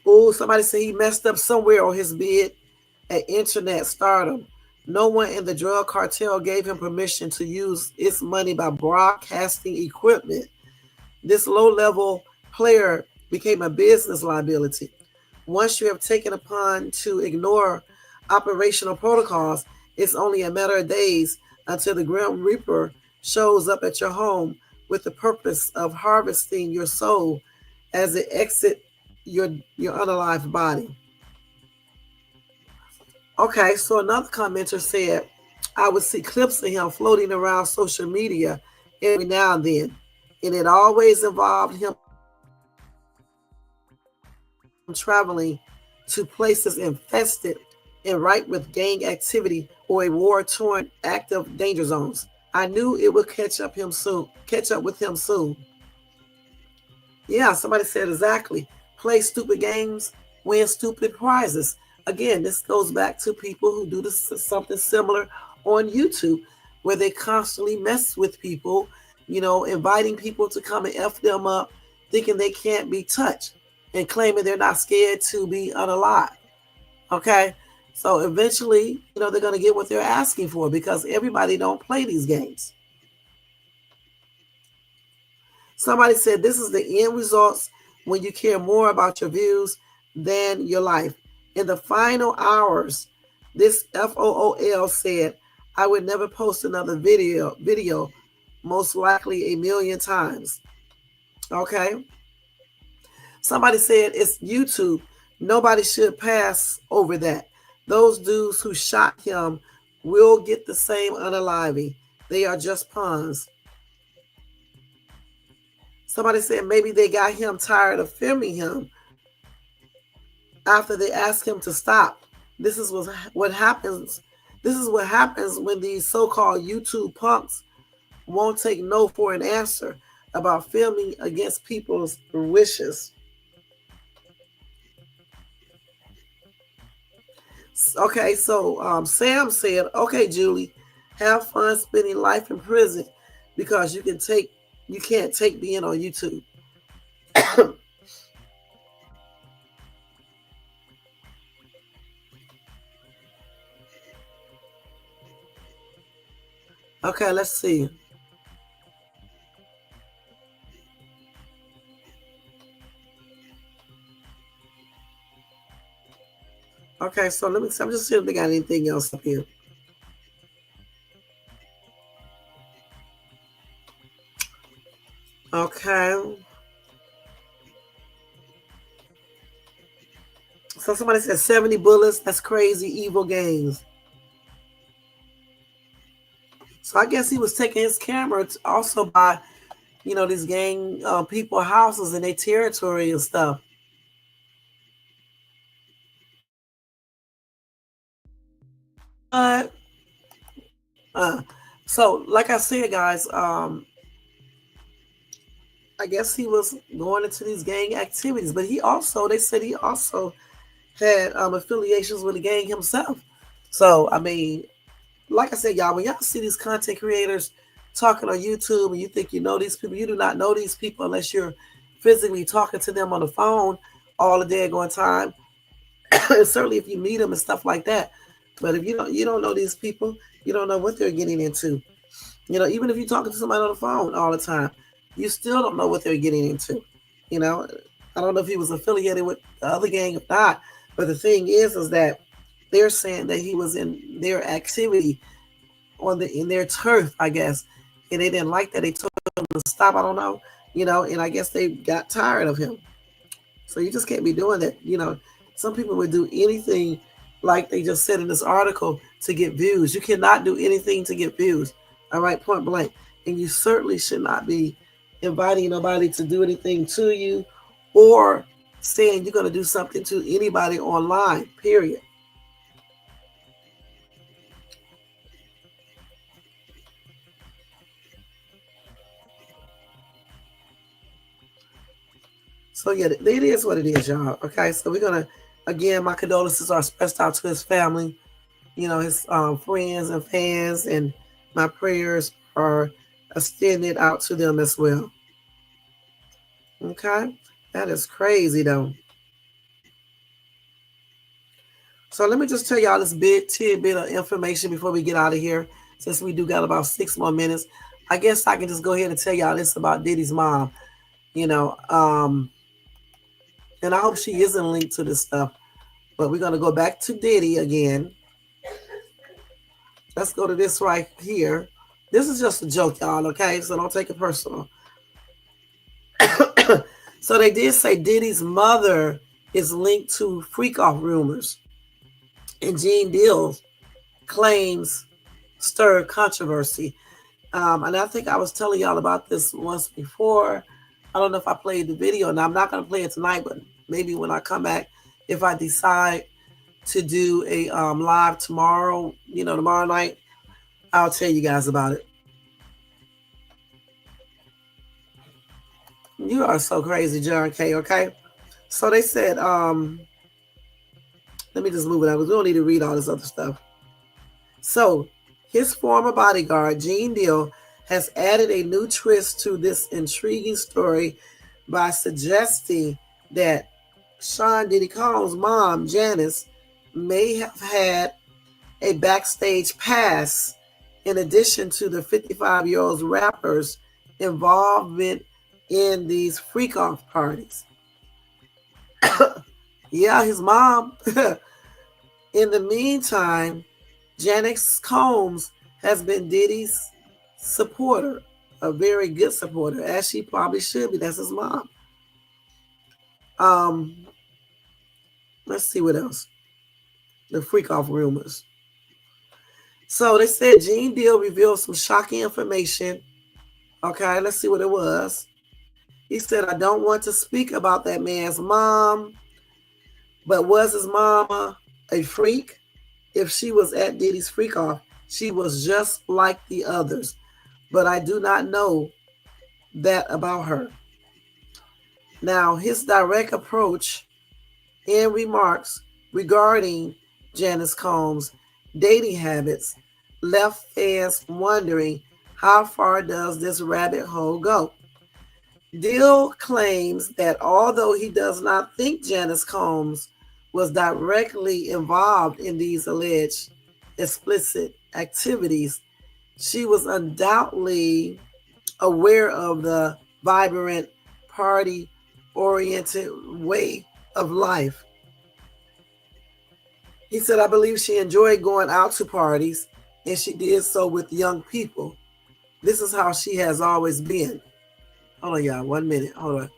Oh, somebody said he messed up somewhere on his bid at internet stardom. No one in the drug cartel gave him permission to use its money by broadcasting equipment. This low-level player became a business liability. Once you have taken upon to ignore operational protocols, it's only a matter of days until the Grim Reaper shows up at your home with the purpose of harvesting your soul as it exits your unalived body. Okay, so another commenter said, I would see clips of him floating around social media every now and then, and it always involved him traveling to places infested and ripe with gang activity or a war-torn active danger zones. I knew it would catch up with him soon. Yeah, somebody said exactly. Play stupid games, win stupid prizes. Again, this goes back to people who do something similar on YouTube, where they constantly mess with people, inviting people to come and F them up, thinking they can't be touched, and claiming they're not scared to be unalive. Okay? So eventually, they're going to get what they're asking for, because everybody don't play these games. Somebody said this is the end results when you care more about your views than your life. In the final hours, this FOOL said, I would never post another video most likely 1,000,000 times. Okay. Somebody said it's YouTube. Nobody should pass over that. Those dudes who shot him will get the same unaliving. They are just pawns. Somebody said maybe they got him tired of filming him after they asked him to stop. This is what happens. This is what happens when these so-called YouTube punks won't take no for an answer about filming against people's wishes. Okay, so Sam said, okay, Julie, have fun spending life in prison because you can't take being on YouTube. Okay, let's see. Okay, so let me see. I'm just seeing if they got anything else up here. Okay. So somebody said 70 bullets. That's crazy. Evil games. So I guess he was taking his camera also by, these gang people houses in their territory and stuff. So like I said, guys, I guess he was going into these gang activities, but they said he also had affiliations with the gang himself. So, I mean, like I said, y'all, when y'all see these content creators talking on YouTube and you think you know these people, you do not know these people unless you're physically talking to them on the phone all the daggone time. And certainly if you meet them and stuff like that. But if you don't know these people, you don't know what they're getting into. Even if you're talking to somebody on the phone all the time, you still don't know what they're getting into. I don't know if he was affiliated with the other gang or not, but the thing is that they're saying that he was in their activity in their turf, I guess, and they didn't like that. They told him to stop. I don't know, and I guess they got tired of him. So you just can't be doing that. Some people would do anything, like they just said in this article, to get views. You cannot do anything to get views. All right, point blank. And you certainly should not be inviting nobody to do anything to you or saying you're going to do something to anybody online, period. So yeah, it is what it is, y'all. Okay, so we're gonna, again, my condolences are expressed out to his family, his friends and fans, and my prayers are extended out to them as well. Okay, that is crazy though. So let me just tell y'all this tidbit of information before we get out of here, since we do got about 6 more minutes. I guess I can just go ahead and tell y'all this about Diddy's mom. And I hope she isn't linked to this stuff. But we're going to go back to Diddy again. Let's go to this right here. This is just a joke, y'all, okay? So don't take it personal. So they did say Diddy's mother is linked to freak-off rumors. And Gene Deal claims stirred controversy. And I think I was telling y'all about this once before. I don't know if I played the video, and I'm not going to play it tonight, but maybe when I come back, if I decide to do a live tomorrow, tomorrow night, I'll tell you guys about it. You are so crazy, John K. Okay, so they said, let me just move it out because we don't need to read all this other stuff. So his former bodyguard, Gene Deal, has added a new twist to this intriguing story by suggesting that Sean Diddy Combs' mom, Janice, may have had a backstage pass in addition to the 55-year-old rapper's involvement in these freak-off parties. Yeah, his mom. In the meantime, Janice Combs has been Diddy's supporter. a very good supporter, as she probably should be. That's his mom. Let's see what else. The freak off rumors. So they said Gene Deal revealed some shocking information. Okay, let's see what it was. He said, I don't want to speak about that man's mom, but was his mama a freak? If she was at Diddy's freak off, she was just like the others. But I do not know that about her. Now, his direct approach and remarks regarding Janice Combs' dating habits left fans wondering, how far does this rabbit hole go? Dill claims that although he does not think Janice Combs was directly involved in these alleged explicit activities, she was undoubtedly aware of the vibrant, party-oriented way of life. He said, I believe she enjoyed going out to parties, and she did so with young people. This is how she has always been. Hold on, y'all. 1 minute. Hold on.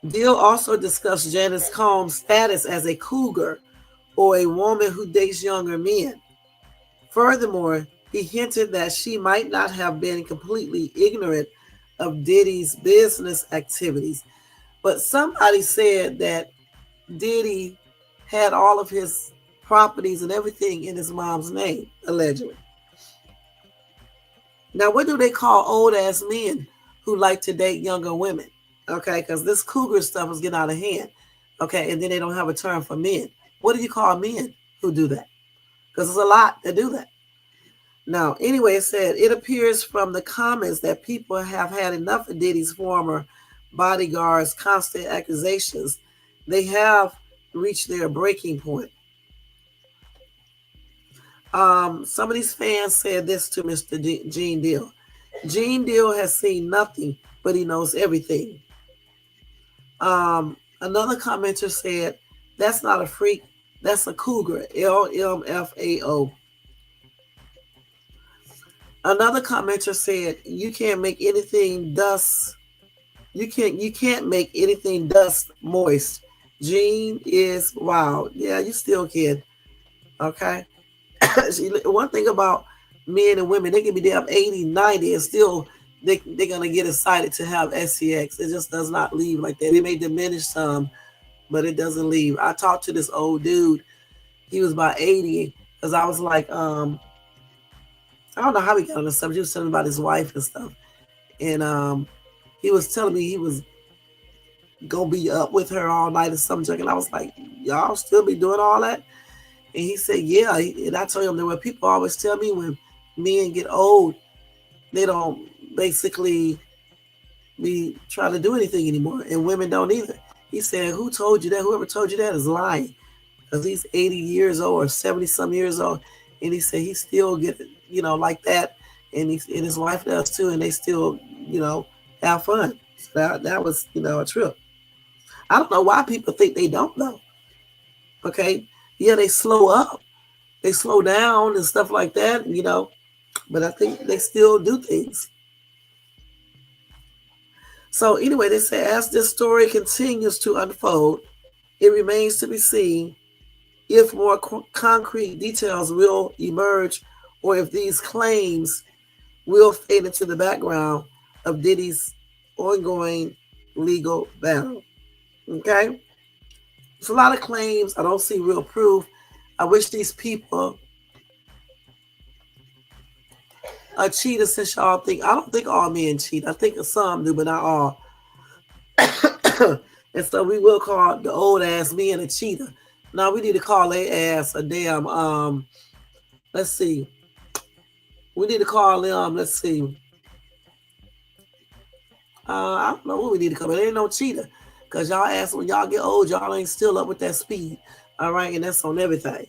Dill also discussed Janice Combs' status as a cougar or a woman who dates younger men. Furthermore, he hinted that she might not have been completely ignorant of Diddy's business activities. But somebody said that Diddy had all of his properties and everything in his mom's name, allegedly. Now, what do they call old ass men who like to date younger women? Okay, because this cougar stuff is getting out of hand. Okay, and then they don't have a term for men. What do you call men who do that? Because there's a lot that do that. Now, anyway, it said, it appears from the comments that people have had enough of Diddy's former bodyguards' constant accusations. They have reached their breaking point. Some of these fans said this to Mr. Gene Deal. Gene Deal has seen nothing, but he knows everything. Another commenter said, that's not a freak, that's a cougar, LMFAO. Another commenter said, you can't make anything dust, you can't make anything dust moist. Gene is wild. Yeah, you still can. Okay. One thing about men and women, they can be damn 80, 90 and still they're going to get excited to have SCX. It just does not leave like that. It may diminish some, but it doesn't leave. I talked to this old dude. He was about 80 because I was like, I don't know how he got on the subject. He was telling me about his wife and stuff. And he was telling me he was going to be up with her all night or something. And I was like, y'all still be doing all that? And he said, yeah. And I told him there were people always tell me when men get old, they don't basically be trying to do anything anymore. And women don't either. He said, who told you that? Whoever told you that is lying. Because he's 80 years old or 70 some years old. And he said he still get, like that. And his wife does too. And they still, have fun. So that was, a trip. I don't know why people think they don't know. Okay. Yeah, they slow up. They slow down and stuff like that, but I think they still do things. So anyway, they say as this story continues to unfold, it remains to be seen if more concrete details will emerge or if these claims will fade into the background of Diddy's ongoing legal battle. Okay? There's a lot of claims. I don't see real proof. I wish these people cheat since y'all think. I don't think all men cheat. I think some do, but not all. And so we will call the old ass men a cheater. Now we need to call their ass a damn, let's see. We need to call them, let's see. I don't know what we need to call it. There ain't no cheater. Because y'all ass, when y'all get old, y'all ain't still up with that speed. All right, and that's on everything.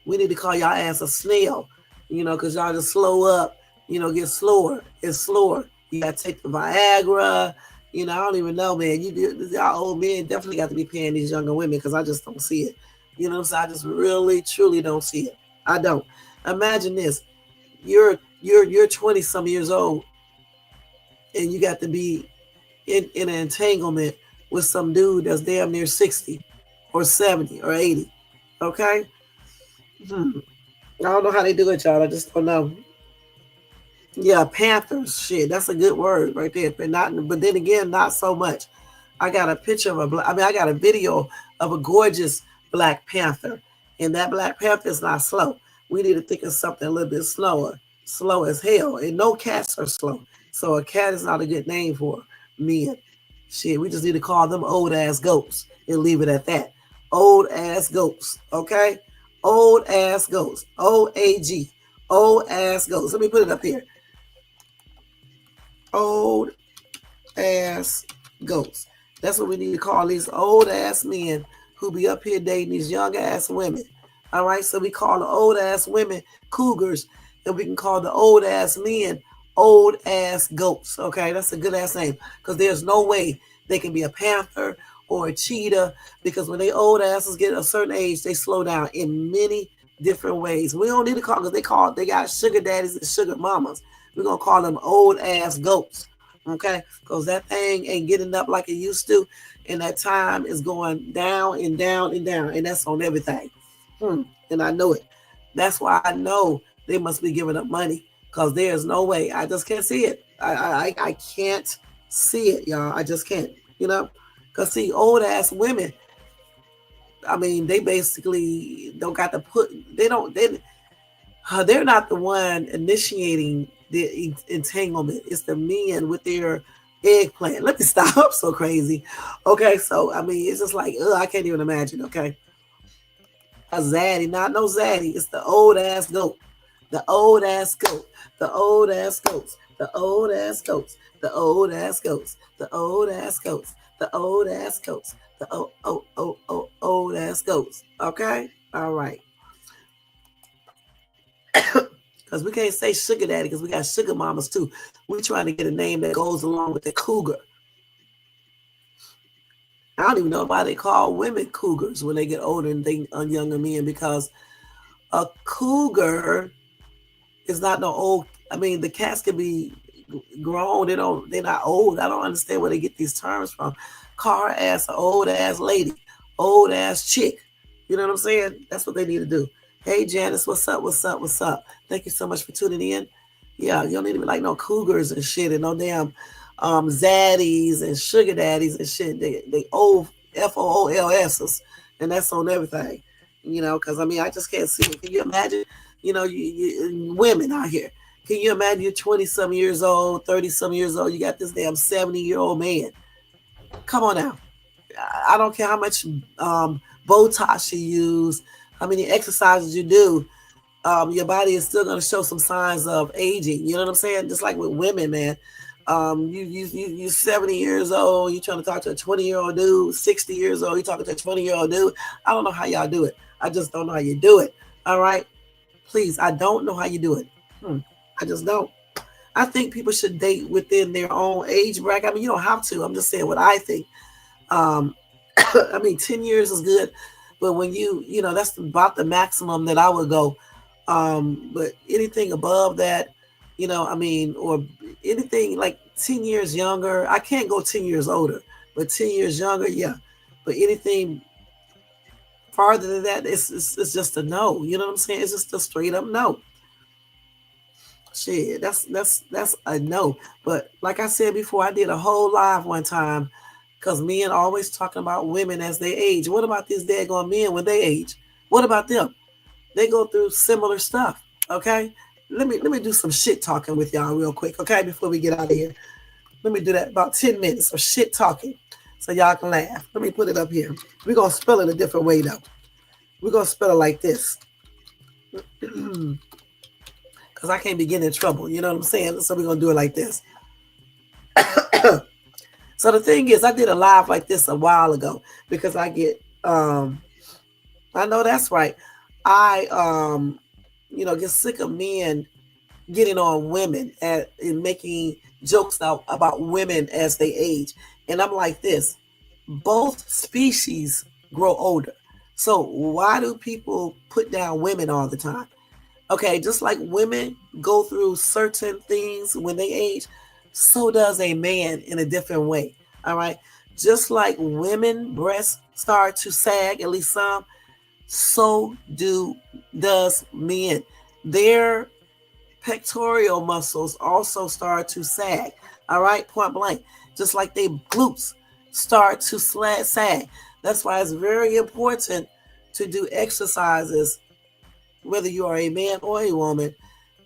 We need to call y'all ass a snail, because y'all just slow up, get slower. It's slower. You got to take the Viagra. I don't even know, man. Y'all old men definitely got to be paying these younger women because I just don't see it. So I just really, truly don't see it. I don't. Imagine this. you're 20 some years old and you got to be in an entanglement with some dude that's damn near 60 or 70 or 80. Okay? I don't know how they do it, y'all. I just don't know. Yeah, Panthers. Shit, that's a good word right there. But then again, not so much. I got a picture of I got a video of a gorgeous Black Panther, and that Black Panther is not slow. We need to think of something a little bit slower, slow as hell. And no cats are slow, so a cat is not a good name for men. Shit, we just need to call them old ass goats and leave it at that. Old ass goats, okay? Old ass goats. OAG. Old ass goats. Let me put it up here. Old ass goats. That's what we need to call these old ass men who be up here dating these young ass women. All right, so we call the old ass women cougars, and we can call the old ass men old ass goats. Okay, that's a good ass name, because there's no way they can be a panther or a cheetah, because when they old asses get a certain age, they slow down in many different ways. We don't need to call, because they got sugar daddies and sugar mamas. We're gonna call them old ass goats. Okay, because that thing ain't getting up like it used to, and that time is going down and down and down, and that's on everything. And I know it. That's why I know they must be giving up money, because there's no way. I just can't see it. I can't see it, y'all. I just can't. Because see, old ass women, I mean, they basically don't got to put. They're not the one initiating the entanglement. It's the men with their eggplant. Let me stop. I'm so crazy. Okay, so I mean, it's just like, I can't even imagine. Okay, a zaddy, not no zaddy. It's the old ass goat. The old ass goat. The old ass goats. The old ass goats. The old ass goats. The old ass goats. The old ass goats. The old ass goats. Okay, all right. Because we can't say sugar daddy, because we got sugar mamas too. We're trying to get a name that goes along with the cougar. I don't even know why they call women cougars when they get older and think on younger men, because a cougar is not no old. I mean, the cats can be grown. They're not old. I don't understand where they get these terms from. Car ass, old ass lady, old ass chick. You know what I'm saying? That's what they need to do. Hey, Janice, what's up? What's up? What's up? Thank you so much for tuning in. Yeah, you don't need to be like no cougars and shit, and no damn zaddies and sugar daddies and shit. They old FOOLSs, and that's on everything. Because I mean, I just can't see it. Can you imagine? You women out here. Can you imagine you're 20-some years old, 30-some years old, you got this damn 70-year-old man? Come on now. I don't care how much Botox you use, how many exercises you do, your body is still going to show some signs of aging. You know what I'm saying? Just like with women, man. You're 70 years old, you're trying to talk to a 20-year-old dude, 60 years old, you're talking to a 20-year-old dude. I don't know how y'all do it. I just don't know how you do it. All right? Please, I don't know how you do it. I just don't. I think people should date within their own age bracket. I mean, you don't have to. I'm just saying what I think. I mean, 10 years is good. But when that's about the maximum that I would go. But anything above that, I mean, or anything like 10 years younger, I can't go 10 years older, but 10 years younger, yeah. But anything farther than that, it's just a no. You know what I'm saying? It's just a straight up no. Shit, that's a no. But like I said before, I did a whole live one time, because men always talking about women as they age. What about these daggone men when they age? What about them? They go through similar stuff. Okay, let me do some shit talking with y'all real quick. Okay, before we get out of here, let me do that about 10 minutes of shit talking, so y'all can laugh. Let me put it up here. We're gonna spell it a different way though. We're gonna spell it like this, because I can't be getting in trouble. You know what I'm saying? So we're gonna do it like this. So the thing is, I did a live like this a while ago, because I get, I know that's right. I, get sick of men getting on women and making jokes about women as they age. And I'm like this, both species grow older. So why do people put down women all the time? Okay, just like women go through certain things when they age, so does a man in a different way. All right. Just like women breasts start to sag, at least some, so does men. Their pectoral muscles also start to sag. All right, point blank. Just like they glutes start to sag. That's why it's very important to do exercises, whether you are a man or a woman,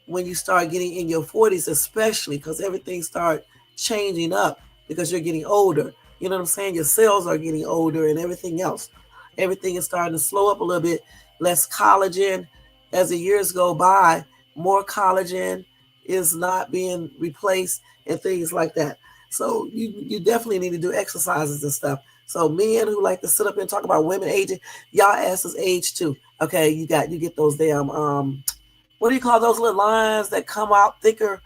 when you start getting in your 40s, especially because everything start changing up because you're getting older. You know what I'm saying? Your cells are getting older and everything else. Everything is starting to slow up a little bit. Less collagen as the years go by. More collagen is not being replaced and things like that. So you definitely need to do exercises and stuff. So men who like to sit up and talk about women aging, y'all asses age too. Okay, you get those damn what do you call those little lines that come out thicker,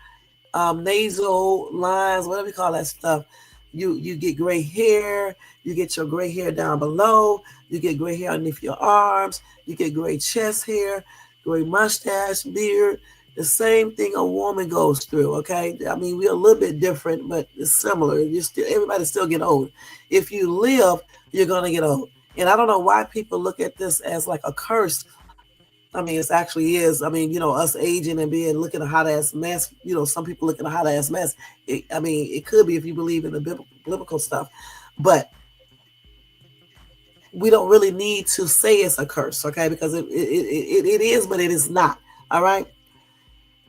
nasal lines, whatever you call that stuff. You get gray hair, you get your gray hair down below, you get gray hair underneath your arms, you get gray chest hair, gray mustache, beard. The same thing a woman goes through. Okay, I mean we're a little bit different, but it's similar. You still everybody still get old. If you live, you're gonna get old. And I don't know why people look at this as like a curse. I mean, it actually is. I mean, us aging and being looking a hot ass mess. Some people looking a hot ass mess. I mean, it could be if you believe in the biblical stuff, but we don't really need to say it's a curse, okay? Because it is, but it is not. All right,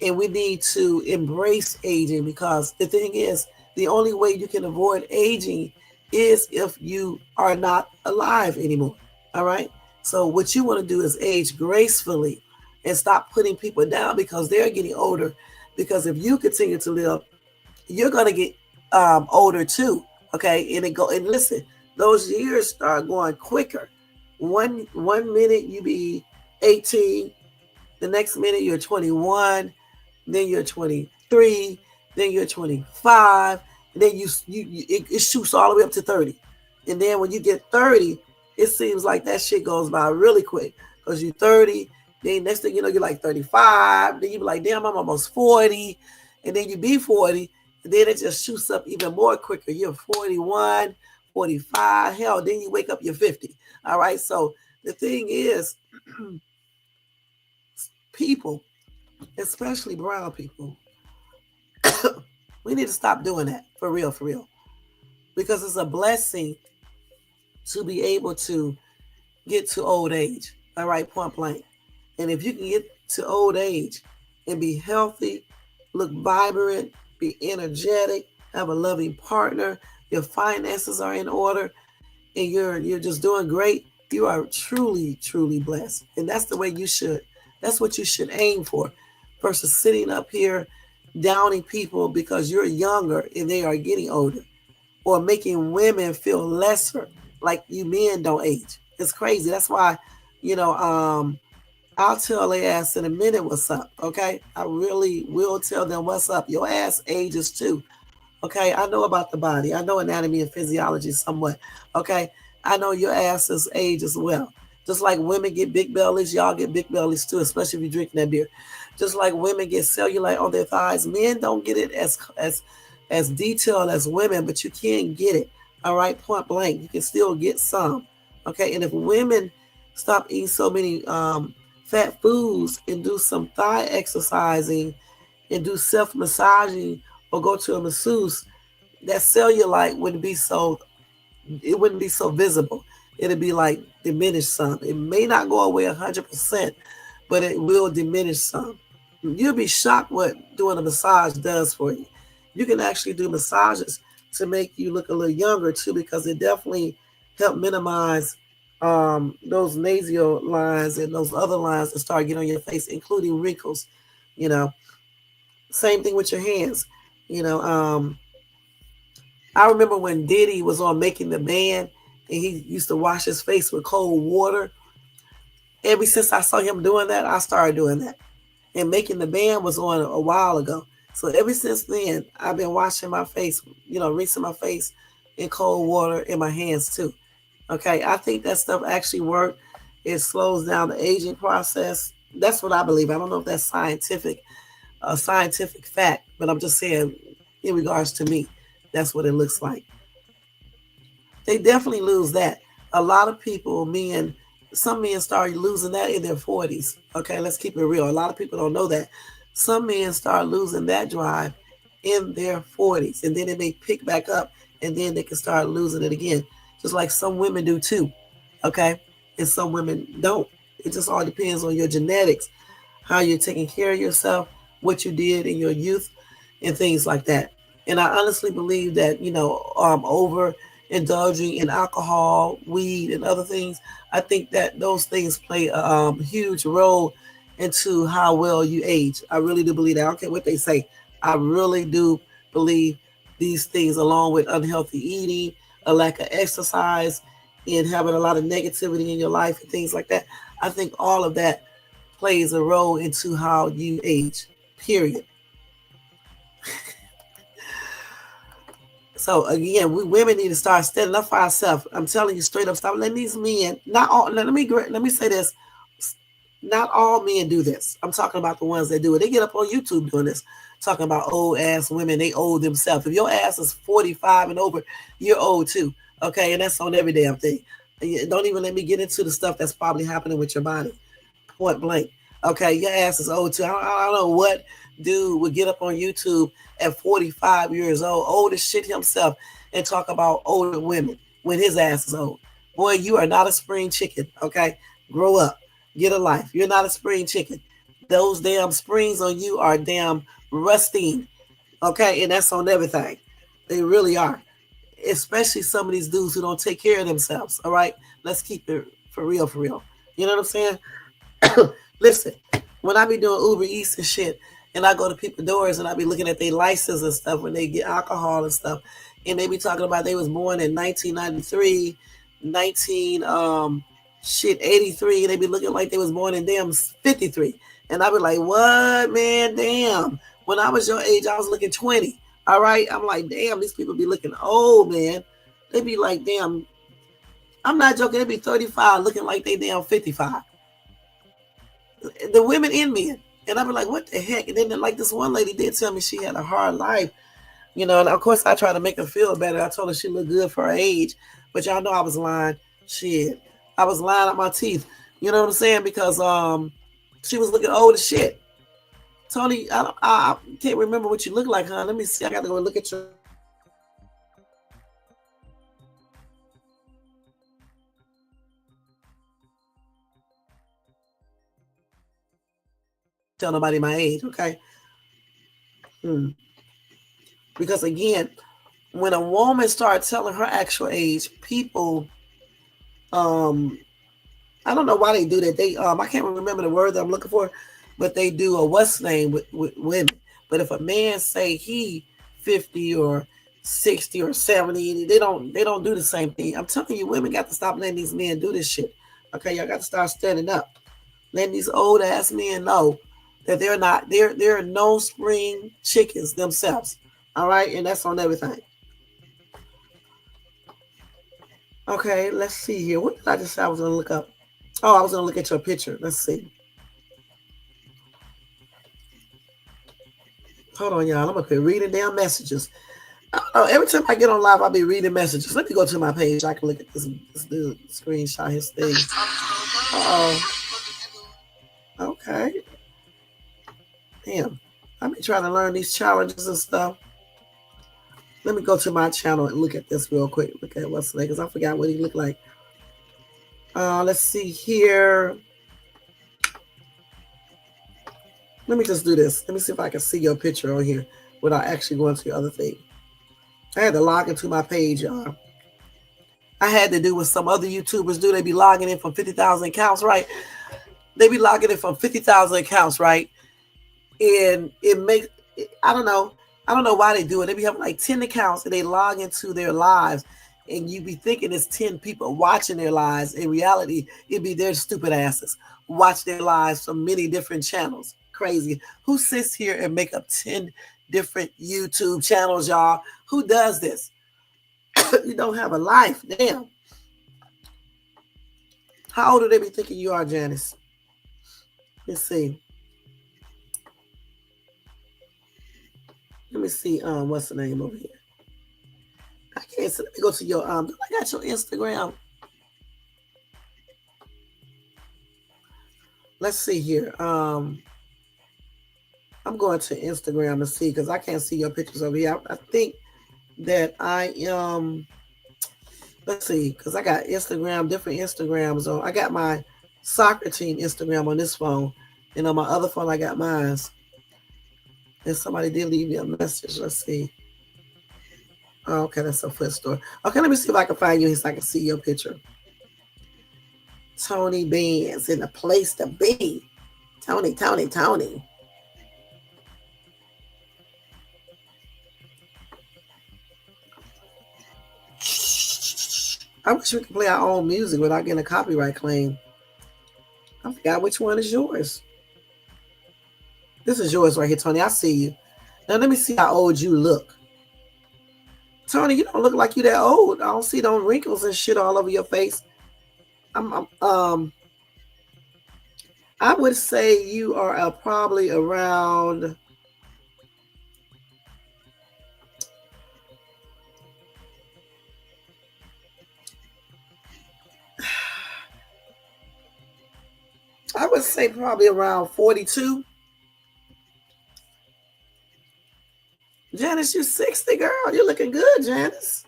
and we need to embrace aging because the thing is, the only way you can avoid aging is if you are not alive anymore. All right. So what you want to do is age gracefully and stop putting people down because they're getting older. Because if you continue to live, you're gonna get older too. Okay, and listen, those years start going quicker. One minute you be 18, the next minute you're 21, then you're 23, then you're 25, and then it shoots all the way up to 30. And then when you get 30, it seems like that shit goes by really quick because you're 30. Then next thing you know, you're like 35. Then you be like, damn, I'm almost 40. And then you be 40. And then it just shoots up even more quicker. You're 41, 45. Hell, then you wake up, you're 50. All right. So the thing is, people, especially brown people, we need to stop doing that for real, because it's a blessing to be able to get to old age. All right, point blank. And if you can get to old age and be healthy, look vibrant, be energetic, have a loving partner, your finances are in order, and you're just doing great, you are truly blessed. And that's the way you should. That's what you should aim for, versus sitting up here downing people because you're younger and they are getting older, or making women feel lesser, like you men don't age. It's crazy. That's why, I'll tell their ass in a minute what's up. Okay, I really will tell them what's up. Your ass ages too. Okay, I know about the body. I know anatomy and physiology somewhat. Okay, I know your ass's age as well. Just like women get big bellies, y'all get big bellies too, especially if you're drinking that beer. Just like women get cellulite on their thighs, men don't get it as detailed as women, but you can get it. All right, point blank. You can still get some. Okay, and if women stop eating so many fat foods and do some thigh exercising and do self massaging or go to a masseuse, that cellulite wouldn't be so visible. It'd be like diminished some. It may not go away 100%, but it will diminish some. You'll be shocked what doing a massage does for you. You can actually do massages to make you look a little younger too, because it definitely help minimize those nasal lines and those other lines that start getting on your face, including wrinkles. You know, same thing with your hands. You know, I remember when Diddy was on Making the Band and he used to wash his face with cold water. Ever since I saw him doing that, I started doing that. And Making the Band was on a while ago. So ever since then, I've been washing my face, rinsing my face in cold water and my hands too. Okay, I think that stuff actually works. It slows down the aging process That's what I believe. I don't know if that's a scientific fact, but I'm just saying, in regards to me, that's what it looks like. They definitely lose that. A lot of people, men, some men start losing that in their 40s. Okay, let's keep it real. A lot of people don't know that. Some men start losing that drive in their 40s, and then it may pick back up, and then they can start losing it again, just like some women do too. Okay, and some women don't. It just all depends on your genetics, how you're taking care of yourself, what you did in your youth, and things like that. And I honestly believe that, over indulging in alcohol, weed, and other things, I think that those things play a huge role into how well you age. I really do believe that. I don't care what they say. I really do believe these things, along with unhealthy eating, a lack of exercise, and having a lot of negativity in your life and things like that. I think all of that plays a role into how you age, period. So again, we women need to start standing up for ourselves. I'm telling you straight up, stop letting these men. Not all. Let me say this. Not all men do this. I'm talking about the ones that do it. They get up on YouTube doing this, talking about old ass women. They old themselves. If your ass is 45 and over, you're old too. Okay, and that's on every damn thing. Don't even let me get into the stuff that's probably happening with your body. Point blank. Okay, your ass is old too. I don't know what dude would get up on YouTube at 45 years old as shit himself, and talk about older women when his ass is old. Boy, you are not a spring chicken. Okay, grow up, get a life. You're not a spring chicken. Those damn springs on you are damn rusting. Okay, and that's on everything. They really are. Especially some of these dudes who don't take care of themselves. All right, let's keep it for real, for real. You know what I'm saying? Listen, when I be doing Uber Eats and shit, and I go to people's doors and I be looking at their license and stuff when they get alcohol and stuff, and they be talking about they was born in 1993, 83, and they be looking like they was born in damn 53. And I be like, what, man? Damn. When I was your age, I was looking 20. All right? I'm like, damn, these people be looking old, man. They be like, damn, I'm not joking. They be 35 looking like they damn 55. The women in men. And I'd be like, what the heck? And then like this one lady did tell me she had a hard life, and of course I tried to make her feel better. I told her she looked good for her age, but y'all know I was lying. Shit. I was lying out my teeth. You know what I'm saying? Because she was looking old as shit. Tony, I can't remember what you look like, huh? Let me see. I gotta go look at your tell nobody my age, okay? Because again, when a woman starts telling her actual age, people, I don't know why they do that. They, I can't remember the word that I'm looking for, but they do a what's name with women. But if a man say he 50 or 60 or 70, they don't do the same thing. I'm telling you, women got to stop letting these men do this shit. Okay, y'all got to start standing up, letting these old ass men know that they're no spring chickens themselves. All right, and that's on everything. Okay, let's see here. What did I just say I was gonna look up? Oh, I was gonna look at your picture. Let's see. Hold on, y'all. I'm up here reading down messages. Every time I get on live, I'll be reading messages. Let me go to my page. I can look at this dude screenshot his thing. Oh. Okay. Damn. I've been trying to learn these challenges and stuff. Let me go to my channel and look at this real quick. Look at what's there, because I forgot what he looked like. Let's see here. Let me just do this. Let me see if I can see your picture on here without actually going to the other thing. I had to log into my page, y'all. I had to do what some other YouTubers do. They be logging in from 50,000 accounts, right? They be logging in from 50,000 accounts, right? And it makes, I don't know why they do it. They be having like 10 accounts and they log into their lives, and you be thinking it's 10 people watching their lives. In reality, it'd be their stupid asses watch their lives from many different channels. Crazy. Who sits here and make up 10 different YouTube channels, y'all? Who does this? You don't have a life. Damn. How old do they be thinking you are, Janice? Let's see. Let me see. What's the name over here? I can't see. Let me go to your I got your Instagram. Let's see here. I'm going to Instagram and see because I can't see your pictures over here. I think that I let's see, because I got Instagram, different Instagrams on. I got my soccer team Instagram on this phone, and on my other phone I got mine. And somebody did leave me a message. Let's see. Oh, okay, that's a foot store. Okay, let me see if I can find you so I can see your picture. Tony Benz in the place to be. Tony. I wish we could play our own music without getting a copyright claim. I forgot which one is yours. This is yours right here, Tony. I see you. Now let me see how old you look. Tony, you don't look like you that old. I don't see those wrinkles and shit all over your face. I would say you are probably around. I would say probably around 42. Janice, you 60, girl. You're looking good, Janice.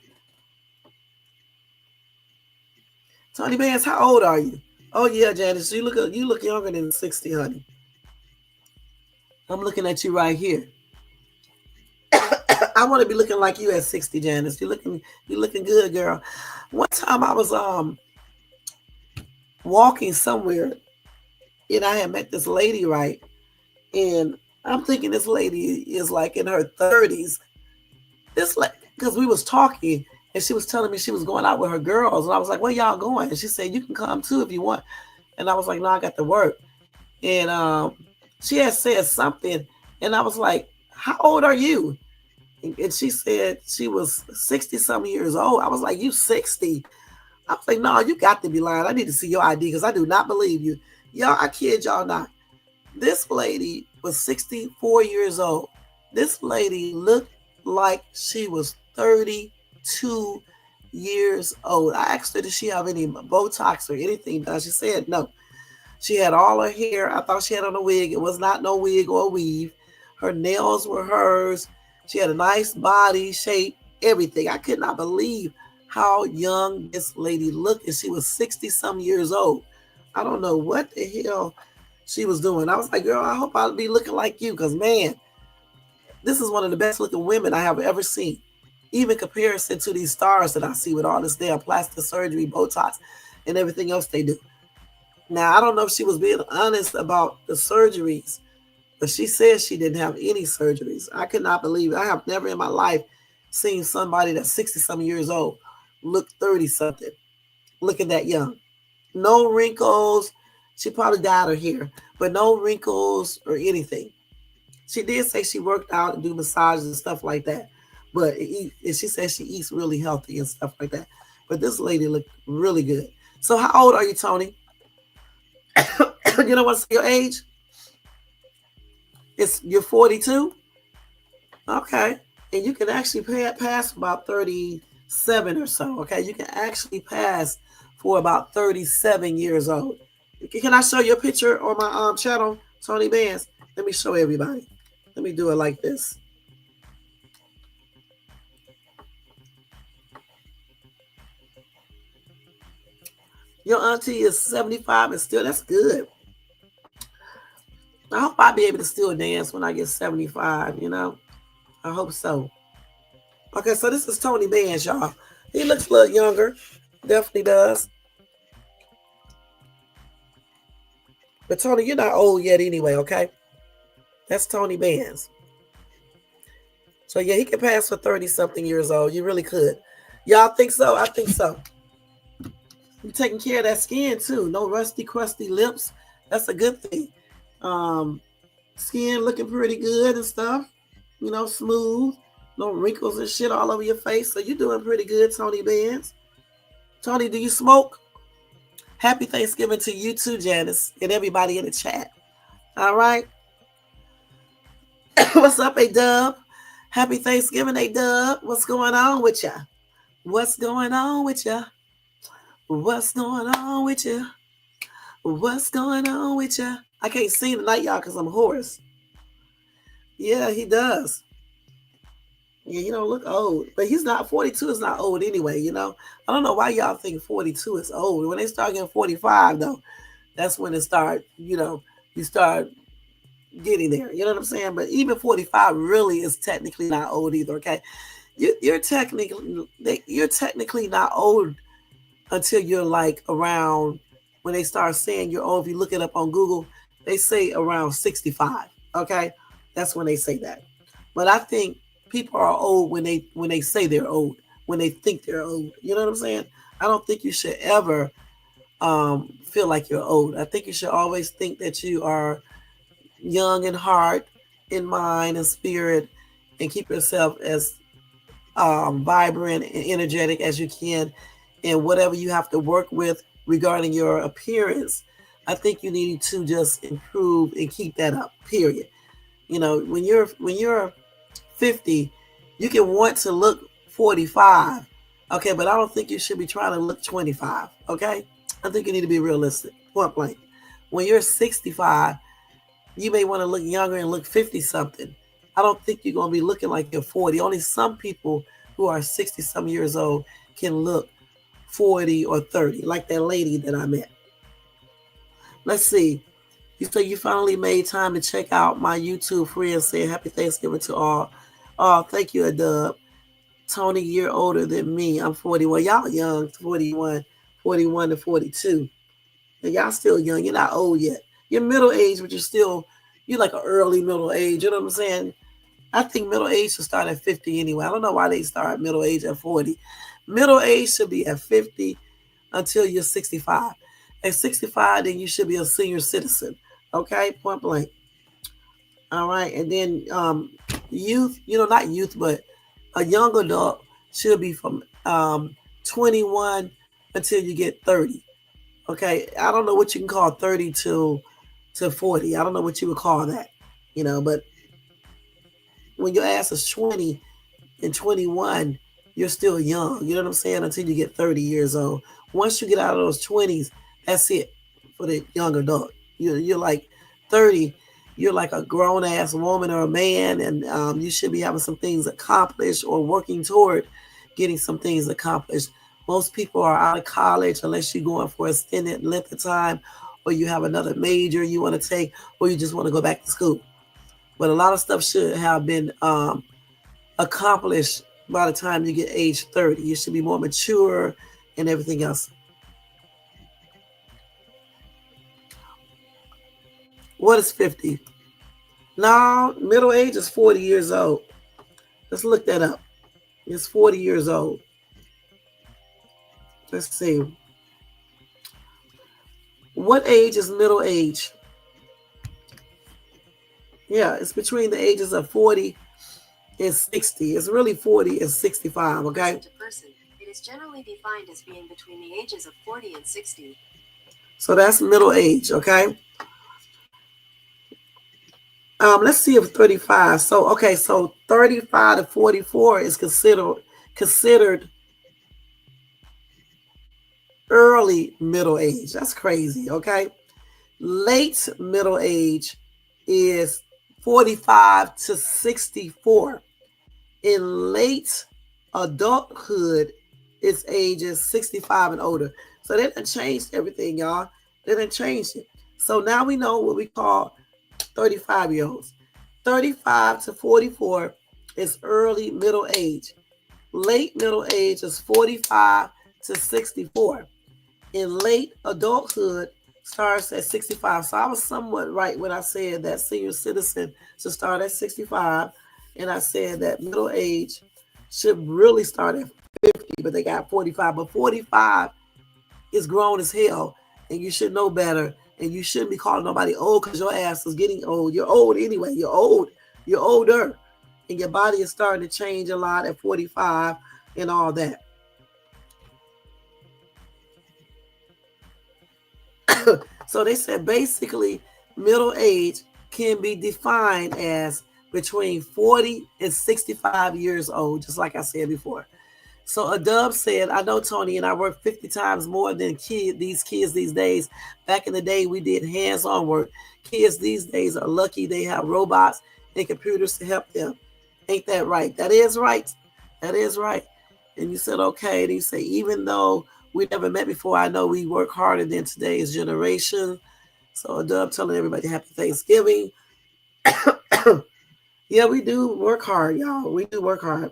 Tony Benz, how old are you? Oh yeah, Janice, you look younger than 60, honey. I'm looking at you right here. I want to be looking like you at 60, Janice. You're looking good, girl. One time I was walking somewhere and I had met this lady, right? And I'm thinking this lady is like in her 30s. Because we was talking and she was telling me she was going out with her girls. And I was like, where y'all going? And she said, you can come too if you want. And I was like, no, I got to work. And she had said something. And I was like, how old are you? And she said she was 60-something years old. I was like, you 60? I was like, no, you got to be lying. I need to see your ID because I do not believe you. Y'all, I kid y'all not. This lady was 64 years old. This lady looked like she was 32 years old. I asked her, did she have any Botox or anything done? She said no. She had all her hair. I thought she had on a wig. It was not no wig or weave. Her nails were hers. She had a nice body shape, everything. I could not believe how young this lady looked, and she was 60-some years old. I don't know what the hell she was doing. I was like, girl, I hope I'll be looking like you because, man, this is one of the best looking women I have ever seen. Even comparison to these stars that I see with all this damn plastic surgery, Botox, and everything else they do. Now, I don't know if she was being honest about the surgeries, but she said she didn't have any surgeries. I could not believe it. I have never in my life seen somebody that's 60-something years old look 30-something, looking that young. No wrinkles. She probably dyed her hair, but no wrinkles or anything. She did say she worked out and do massages and stuff like that. But she said she eats really healthy and stuff like that. But this lady looked really good. So how old are you, Tony? You don't want to say your age? You're 42? Okay. And you can actually pass about 37 or so. Okay. You can actually pass for about 37 years old. Can I show you a picture on my channel, Tony Benz? Let me show everybody. Let me do it like this. Your auntie is 75 and still, that's good. I hope I'll be able to still dance when I get 75, you know? I hope so. Okay, so this is Tony Benz, y'all. He looks a little younger. Definitely does. But Tony, you're not old yet anyway, okay? That's Tony Benz. So yeah, he could pass for 30-something years old. You really could. Y'all think so? I think so. You're taking care of that skin too. No rusty, crusty lips. That's a good thing. Skin looking pretty good and stuff. You know, smooth. No wrinkles and shit all over your face. So you're doing pretty good, Tony Benz. Tony, do you smoke? Happy Thanksgiving to you too, Janice, and everybody in the chat. All right. What's up, A-Dub? Happy Thanksgiving, A-Dub. What's going on with ya? What's going on with ya? What's going on with ya? What's going on with ya? I can't sing tonight, y'all, because I'm hoarse. Yeah, he does. Yeah, you don't look old. But he's not, 42 is not old anyway, you know? I don't know why y'all think 42 is old. When they start getting 45, though, that's when it start, you start getting there. You know what I'm saying? But even 45 really is technically not old either, okay? You're technically not old until you're like around, when they start saying you're old. If you look it up on Google, they say around 65, okay? That's when they say that. But I think people are old when they say they're old, when they think they're old. You know what I'm saying? I don't think you should ever feel like you're old. I think you should always think that you are young in heart, in mind, and spirit, and keep yourself as vibrant and energetic as you can, and whatever you have to work with regarding your appearance, I think you need to just improve and keep that up. Period. You know, when you're 50, you can want to look 45, okay, but I don't think you should be trying to look 25, okay? I think you need to be realistic, point blank. When you're 65, you may want to look younger and look 50 something. I don't think you're going to be looking like you're 40. Only some people who are 60 some years old can look 40 or 30, like that lady that I met. Let's see. You say you finally made time to check out my YouTube friends saying happy Thanksgiving to all. Oh, thank you, Adub. Tony, you're older than me. I'm 41. Y'all young, 41 to 42. And y'all still young. You're not old yet. You're middle age, but you're like an early middle age. You know what I'm saying? I think middle age should start at 50 anyway. I don't know why they start middle age at 40. Middle age should be at 50 until you're 65. At 65, then you should be a senior citizen. Okay, point blank. All right, and then youth, not youth, but a young adult should be from 21 until you get 30. Okay, I don't know what you can call 30 to 40. I don't know what you would call that, but when your ass is 20 and 21, you're still young. You know what I'm saying? Until you get 30 years old. Once you get out of those 20s, that's it for the young adult. You're like 30, you're like a grown ass woman or a man, and you should be having some things accomplished or working toward getting some things accomplished. Most people are out of college unless you're going for a extended length of time, or you have another major you want to take, or you just want to go back to school. But a lot of stuff should have been accomplished by the time you get age 30. You should be more mature and everything else. What is 50? No, middle age is 40 years old. Let's look that up. It's 40 years old. Let's see. What age is middle age? Yeah, it's between the ages of 40 and 60. It's really 40 and 65, okay? Person. It is generally defined as being between the ages of 40 and 60. So that's middle age, okay? Let's see if 35. So 35 to 44 is considered early middle age. That's crazy, okay? Late middle age is 45 to 64. In late adulthood, its age is 65 and older. So they done changed everything, y'all. They done changed it. So now we know what we call 35-year-olds. 35 to 44 is early middle age. Late middle age is 45 to 64. In late adulthood starts at 65. So I was somewhat right when I said that senior citizen should start at 65. And I said that middle age should really start at 50, but they got 45. But 45 is grown as hell, and you should know better. And you shouldn't be calling nobody old because your ass is getting old. You're old anyway. You're old. You're older. And your body is starting to change a lot at 45 and all that. So they said basically middle age can be defined as between 40 and 65 years old, just like I said before. So a dub said, I know Tony and I work 50 times more than these kids these days. Back in the day, we did hands-on work. Kids these days are lucky they have robots and computers to help them. Ain't that right? That is right. That is right. And you said, okay. And you say, even though we never met before, I know we work harder than today's generation. So a dub telling everybody happy Thanksgiving. Yeah, we do work hard, y'all. We do work hard.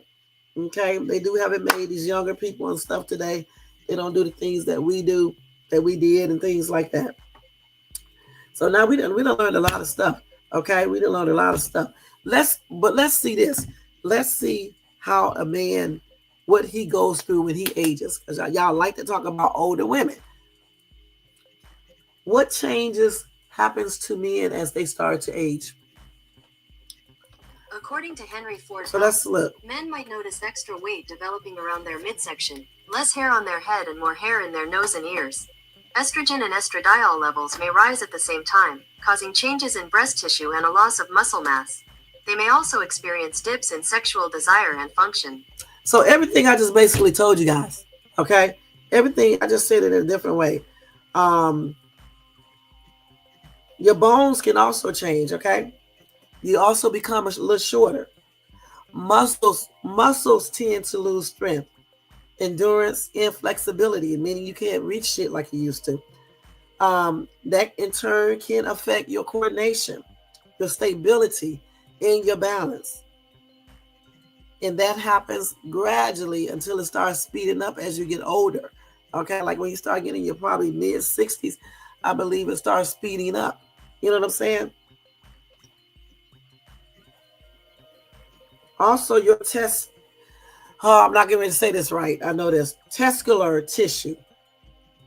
Okay, they do have it made. These younger people and stuff today, they don't do the things that we do, that we did, and things like that. So now we done learned a lot of stuff. Okay, we done learned a lot of stuff. Let's see this. Let's see how a man, what he goes through when he ages, because y'all like to talk about older women. What changes happens to men as they start to age? According to Henry Ford, So let's look. men might notice extra weight developing around their midsection, less hair on their head and more hair in their nose and ears. Estrogen and estradiol levels may rise at the same time, causing changes in breast tissue and a loss of muscle mass. They may also experience dips in sexual desire and function. So everything I just basically told you guys, okay? Everything I just said it in a different way. Your bones can also change, okay? You also become a little shorter. Muscles tend to lose strength, endurance, and flexibility, meaning you can't reach shit like you used to. That in turn can affect your coordination, your stability, and your balance. And that happens gradually until it starts speeding up as you get older. Okay, like when you start getting your probably mid 60s, I believe it starts speeding up. You know what I'm saying? Also, your I'm not going to say this right. I know this. Testicular tissue,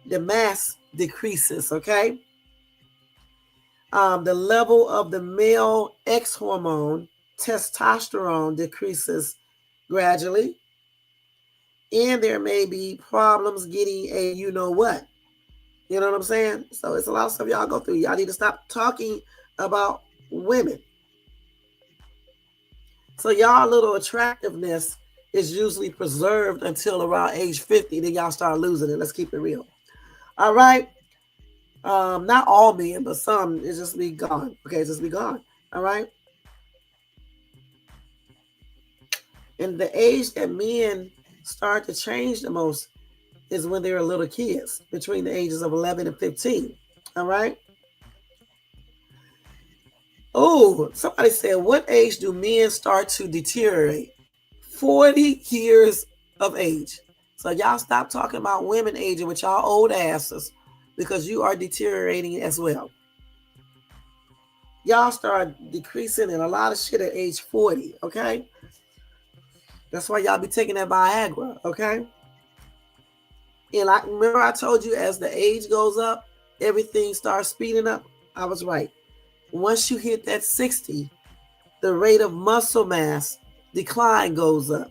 the mass decreases, okay? The level of the male X hormone, testosterone, decreases gradually. And there may be problems getting a you know what. You know what I'm saying? So it's a lot of stuff y'all go through. Y'all need to stop talking about women. So y'all little attractiveness is usually preserved until around age 50. Then y'all start losing it. Let's keep it real. All right. Not all men, but some, it just be gone. Okay, it's just be gone. All right. And the age that men start to change the most is when they're little kids, between the ages of 11 and 15. All right. Oh, somebody said, what age do men start to deteriorate? 40 years of age. So y'all stop talking about women aging with y'all old asses, because you are deteriorating as well. Y'all start decreasing in a lot of shit at age 40, okay? That's why y'all be taking that Viagra, okay? And I remember I told you as the age goes up, everything starts speeding up. I was right. Once you hit that 60, the rate of muscle mass decline goes up,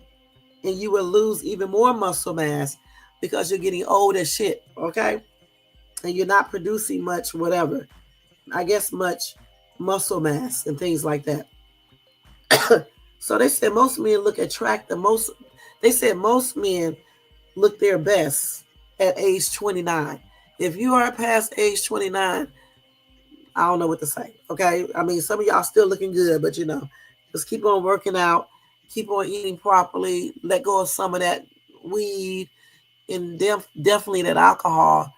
and you will lose even more muscle mass because you're getting old as shit, okay? And you're not producing much, whatever. I guess much muscle mass and things like that. So they said most men look attractive. They said most men look their best at age 29. If you are past age 29, I don't know what to say. Okay. I mean, some of y'all still looking good, but just keep on working out, keep on eating properly, let go of some of that weed and definitely that alcohol.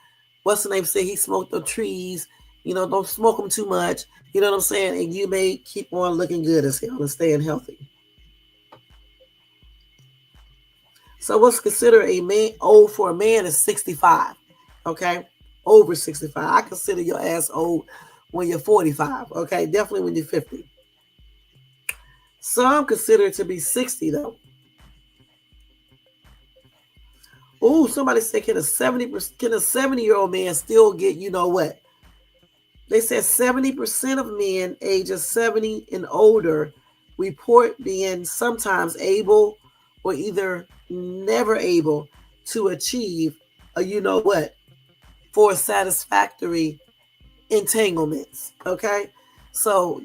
What's the name? Say he smoked the trees. Don't smoke them too much. You know what I'm saying? And you may keep on looking good as hell and staying healthy. So what's considered a man old for a man is 65. Okay? Over 65. I consider your ass old when you're 45. Okay? Definitely when you're 50. Some consider it to be 60 though. Oh, somebody said, can a 70-year-old man still get you know what? They said 70% of men ages 70 and older report being sometimes able or either never able to achieve a you know what for satisfactory entanglements. Okay. So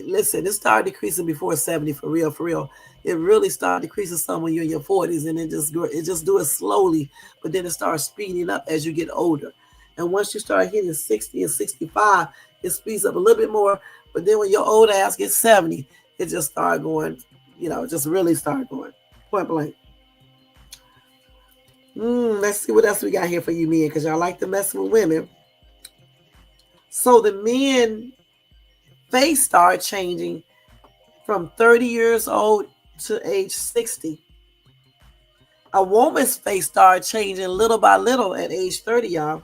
listen, it started decreasing before 70 for real, for real. It really started decreasing some when you're in your 40s, and it just do it slowly, but then it starts speeding up as you get older. And once you start hitting 60 and 65, it speeds up a little bit more. But then when your old ass gets 70, it just started going, just really started going point blank. Let's see what else we got here for you men, because y'all like to mess with women. So the men face start changing from 30 years old to age 60. A woman's face started changing little by little at age 30, y'all.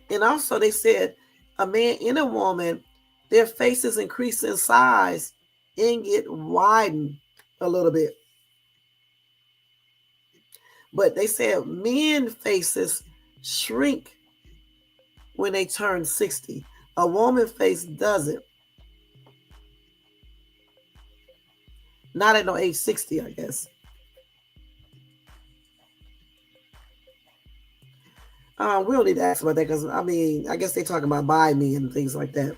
And also they said a man and a woman, their faces increase in size and get widened a little bit. But they said men faces shrink when they turn 60. A woman face doesn't. Not at no age 60, I guess. We don't need to ask about that because, I guess they talking about buy me and things like that.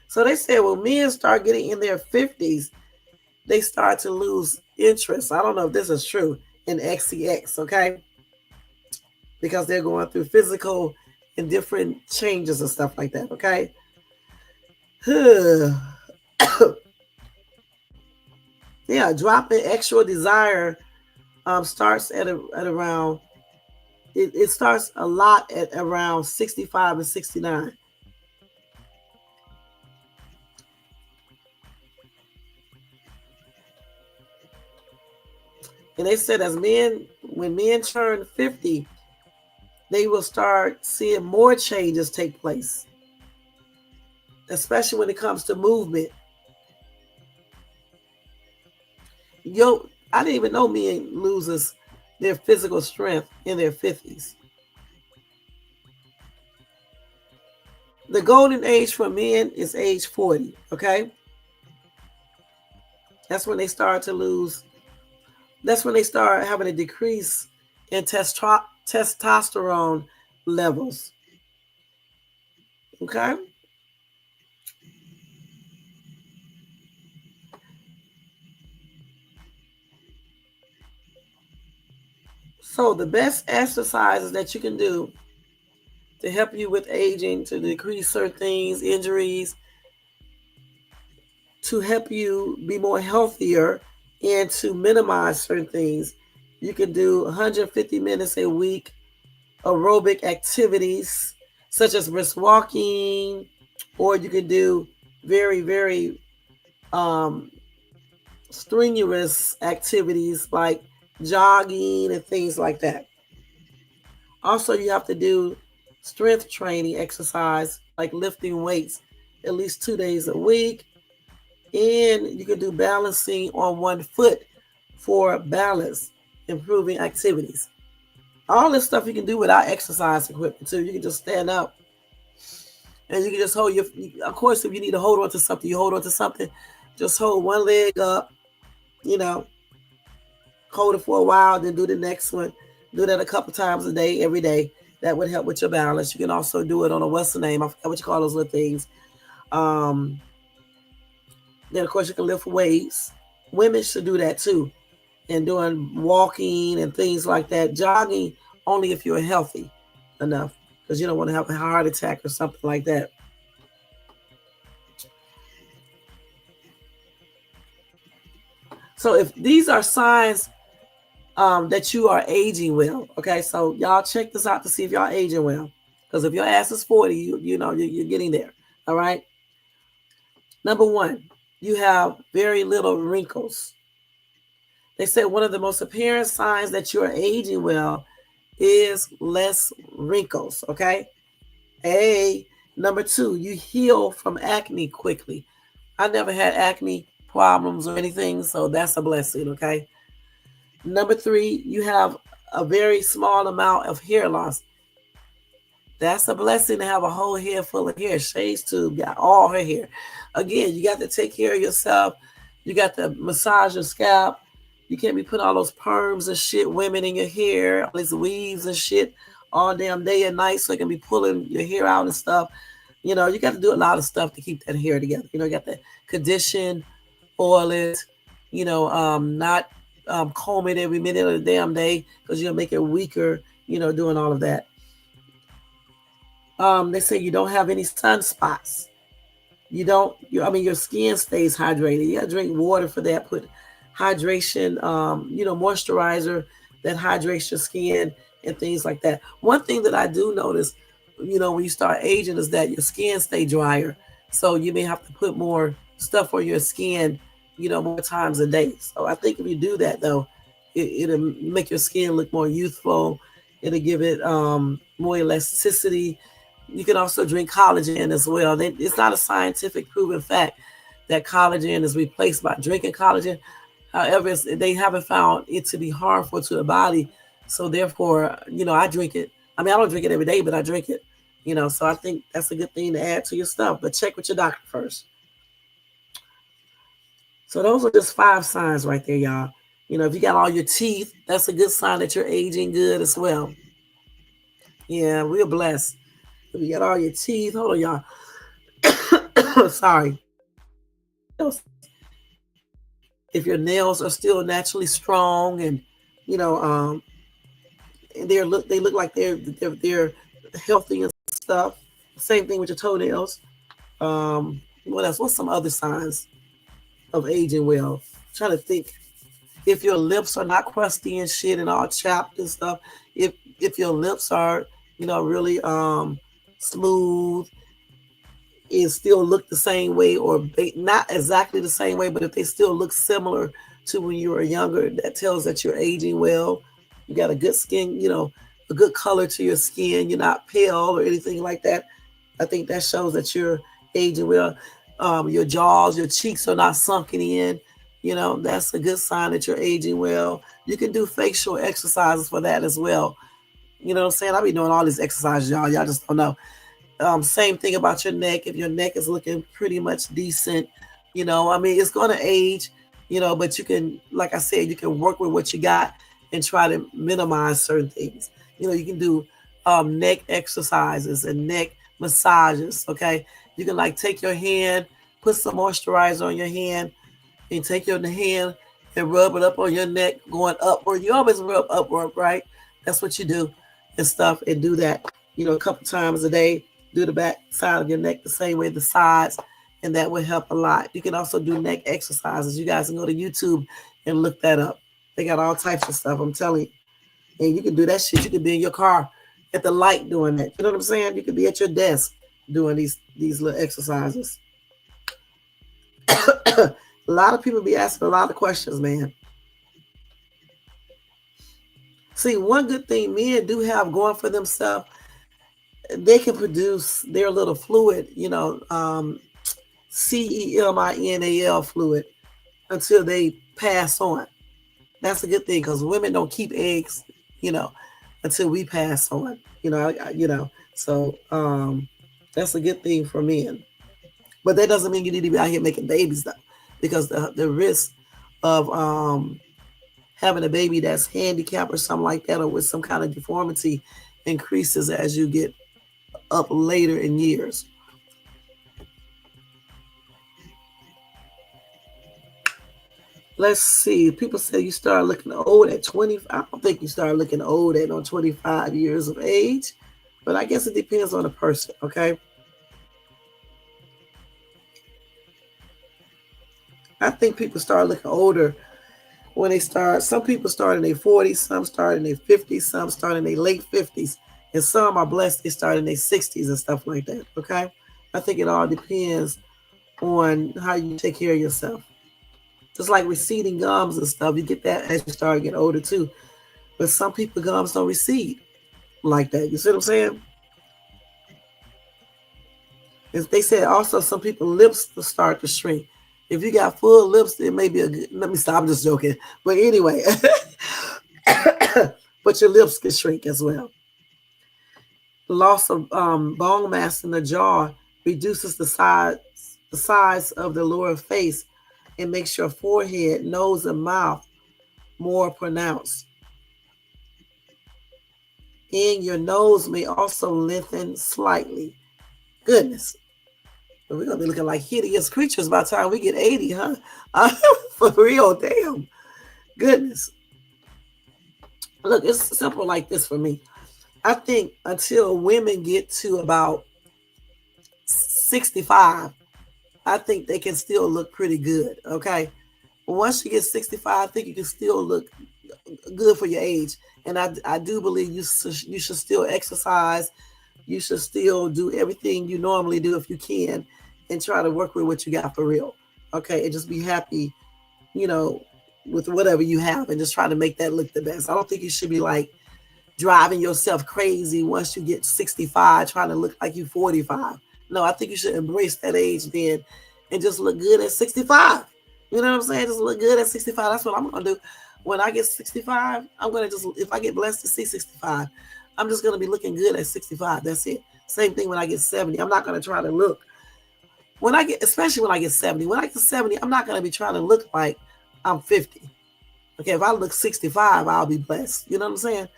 So they said when men start getting in their 50s, they start to lose interest. I don't know if this is true in XCX, okay? Because they're going through physical and different changes and stuff like that, okay? Yeah, dropping extra desire starts at around, it starts a lot at around 65 and 69. And they said when men turn 50, they will start seeing more changes take place, especially when it comes to movement. I didn't even know men loses their physical strength in their 50s. The golden age for men is age 40, okay? That's when they start to lose. That's when they start having a decrease in testosterone levels. Okay? So the best exercises that you can do to help you with aging, to decrease certain things, injuries, to help you be more healthier, and to minimize certain things, you can do 150 minutes a week aerobic activities such as brisk walking, or you can do very, very strenuous activities like jogging and things like that. Also, you have to do strength training exercise like lifting weights at least 2 days a week. And you can do balancing on one foot for balance, improving activities. All this stuff you can do without exercise equipment too. You can just stand up and you can just hold of course, if you need to hold on to something, you hold on to something. Just hold one leg up, hold it for a while, then do the next one. Do that a couple times a day, every day. That would help with your balance. You can also do it on a what's the name? I forgot what you call those little things. Then, of course, you can lift weights. Women should do that too. And doing walking and things like that. Jogging only if you're healthy enough, because you don't want to have a heart attack or something like that. So if these are signs that you are aging well, okay, so y'all check this out to see if y'all aging well. Because if your ass is 40, you're getting there, all right? Number one, you have very little wrinkles. They said one of the most apparent signs that you are aging well is less wrinkles, okay? Number two, you heal from acne quickly. I never had acne problems or anything, so that's a blessing, okay? Number three, you have a very small amount of hair loss. That's a blessing to have a whole head full of hair. Shades tube got all her hair. Again, you got to take care of yourself. You got to massage your scalp. You can't be putting all those perms and shit, women in your hair, all these weaves and shit all damn day and night so it can be pulling your hair out and stuff. You know, you got to do a lot of stuff to keep that hair together. You know, you got to condition, oil it, not comb it every minute of the damn day because you'll make it weaker, doing all of that. They say you don't have any sunspots. You don't, your skin stays hydrated. You got to drink water for that. Put hydration, moisturizer that hydrates your skin and things like that. One thing that I do notice, when you start aging is that your skin stay drier. So you may have to put more stuff on your skin, more times a day. So I think if you do that though, it'll make your skin look more youthful. It'll give it more elasticity. You can also drink collagen as well. It's not a scientific proven fact that collagen is replaced by drinking collagen. However, they haven't found it to be harmful to the body. So therefore, I drink it. I mean, I don't drink it every day, but I drink it. So I think that's a good thing to add to your stuff. But check with your doctor first. So those are just 5 signs right there, y'all. If you got all your teeth, that's a good sign that you're aging good as well. Yeah, we're blessed. If you got all your teeth, hold on, y'all. Sorry. If your nails are still naturally strong and they look like they're healthy and stuff. Same thing with your toenails. What else? What's some other signs of aging well? I'm trying to think. If your lips are not crusty and shit and all chapped and stuff, if your lips are really smooth and still look the same way or not exactly the same way, but if they still look similar to when you were younger, that tells that you're aging well. You got a good skin, a good color to your skin. You're not pale or anything like that. I think that shows that you're aging well. Your jaws, your cheeks are not sunken in. That's a good sign that you're aging well. You can do facial exercises for that as well. You know what I'm saying? I'll be doing all these exercises, y'all. Y'all just don't know. Same thing about your neck. If your neck is looking pretty much decent, it's going to age, but you can, like I said, you can work with what you got and try to minimize certain things. You can do neck exercises and neck massages, okay? You can take your hand, put some moisturizer on your hand, and take your hand and rub it up on your neck going upward. You always rub upward, right? That's what you do and stuff, and do that, a couple times a day. Do the back side of your neck the same way, the sides, and that will help a lot. You can also do neck exercises. You guys can go to YouTube and look that up. They got all types of stuff, I'm telling you. And you can do that shit. You can be in your car at the light doing that. You know what I'm saying? You could be at your desk doing these little exercises. A lot of people be asking a lot of questions, man. See, one good thing men do have going for themselves, they can produce their little fluid, CELMINAL fluid, until they pass on. That's a good thing because women don't keep eggs, until we pass on. So that's a good thing for men. But that doesn't mean you need to be out here making babies though, because the risk of having a baby that's handicapped or something like that, or with some kind of deformity, increases as you get up later in years. Let's see. People say you start looking old at 20. I don't think you start looking old at 25 years of age, but I guess it depends on the person, okay? I think people start looking older when they start. Some people start in their 40s, some start in their 50s, some start in their late 50s, and some are blessed they start in their 60s and stuff like that, okay? I think it all depends on how you take care of yourself. Just like receding gums and stuff, you get that as you start getting older too. But some people gums don't recede like that. You see what I'm saying? As they said also, some people lips will start to shrink. If you got full lips, it may be a good, let me stop, I'm just joking. But anyway, but your lips can shrink as well. The loss of bone mass in the jaw reduces the size of the lower face It makes your forehead, nose, and mouth more pronounced. And your nose may also lengthen slightly. Goodness. We're going to be looking like hideous creatures by the time we get 80, huh? For real, damn. Goodness. Look, it's simple like this for me. I think until women get to about 65, I think they can still look pretty good, okay? But once you get 65, I think you can still look good for your age. And I do believe you should still exercise. You should still do everything you normally do if you can, and try to work with what you got for real, okay? And just be happy, with whatever you have, and just try to make that look the best. I don't think you should be like driving yourself crazy once you get 65, trying to look like you 45. No, I think you should embrace that age then and just look good at 65. You know what I'm saying? Just look good at 65. That's what I'm going to do. When I get 65, I'm going to just, if I get blessed to see 65, I'm just going to be looking good at 65. That's it. Same thing when I get 70. I'm not going to try to look. Especially when I get 70. When I get 70, I'm not going to be trying to look like I'm 50. Okay, if I look 65, I'll be blessed. You know what I'm saying?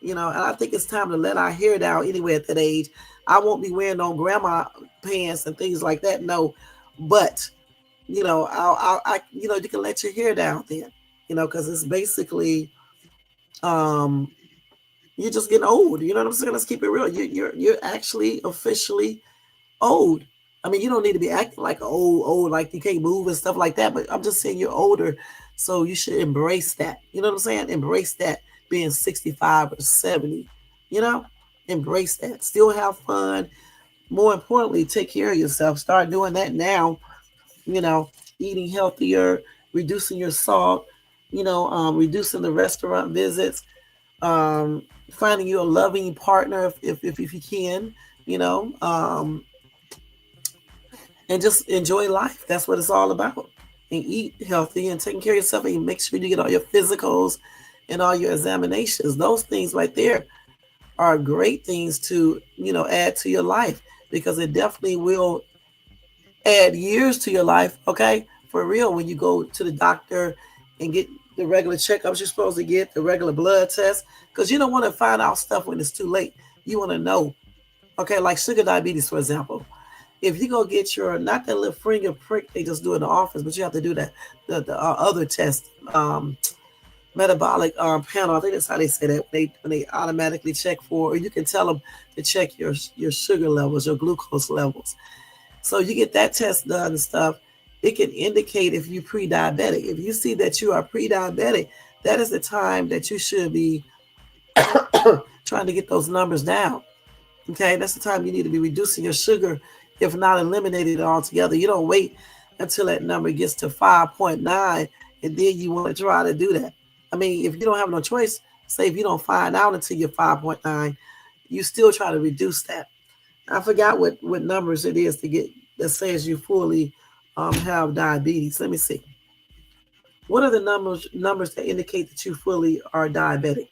And I think it's time to let our hair down anyway at that age. I won't be wearing no grandma pants and things like that. No, but you can let your hair down then. Because it's basically, you're just getting old. You know what I'm saying? Let's keep it real. You're actually officially old. I mean, you don't need to be acting like old, like you can't move and stuff like that. But I'm just saying you're older, so you should embrace that. You know what I'm saying? Embrace that being 65 or 70. Embrace that. Still have fun. More importantly, take care of yourself. Start doing that now. Eating healthier, reducing your salt. Reducing the restaurant visits. Finding you a loving partner if you can. And just enjoy life. That's what it's all about. And eat healthy and taking care of yourself, and make sure you get all your physicals and all your examinations. Those things right there are great things to, add to your life, because it definitely will add years to your life, okay? For real, when you go to the doctor and get the regular checkups you're supposed to get, the regular blood tests, because you don't want to find out stuff when it's too late. You want to know, okay, like sugar diabetes, for example. If you go get not that little finger prick they just do in the office, but you have to do the other test, metabolic panel. I think that's how they say that, when they automatically check for, or you can tell them to check your sugar levels, your glucose levels. So you get that test done and stuff. It can indicate if you're pre-diabetic. If you see that you are pre-diabetic, that is the time that you should be trying to get those numbers down. Okay, that's the time you need to be reducing your sugar, if not eliminated altogether. You don't wait until that number gets to 5.9 and then you want to try to do that. I mean, if you don't have no choice, say if you don't find out until you're 5.9, you still try to reduce that. I forgot what numbers it is to get that says you fully have diabetes. Let me see. What are the numbers that indicate that you fully are diabetic?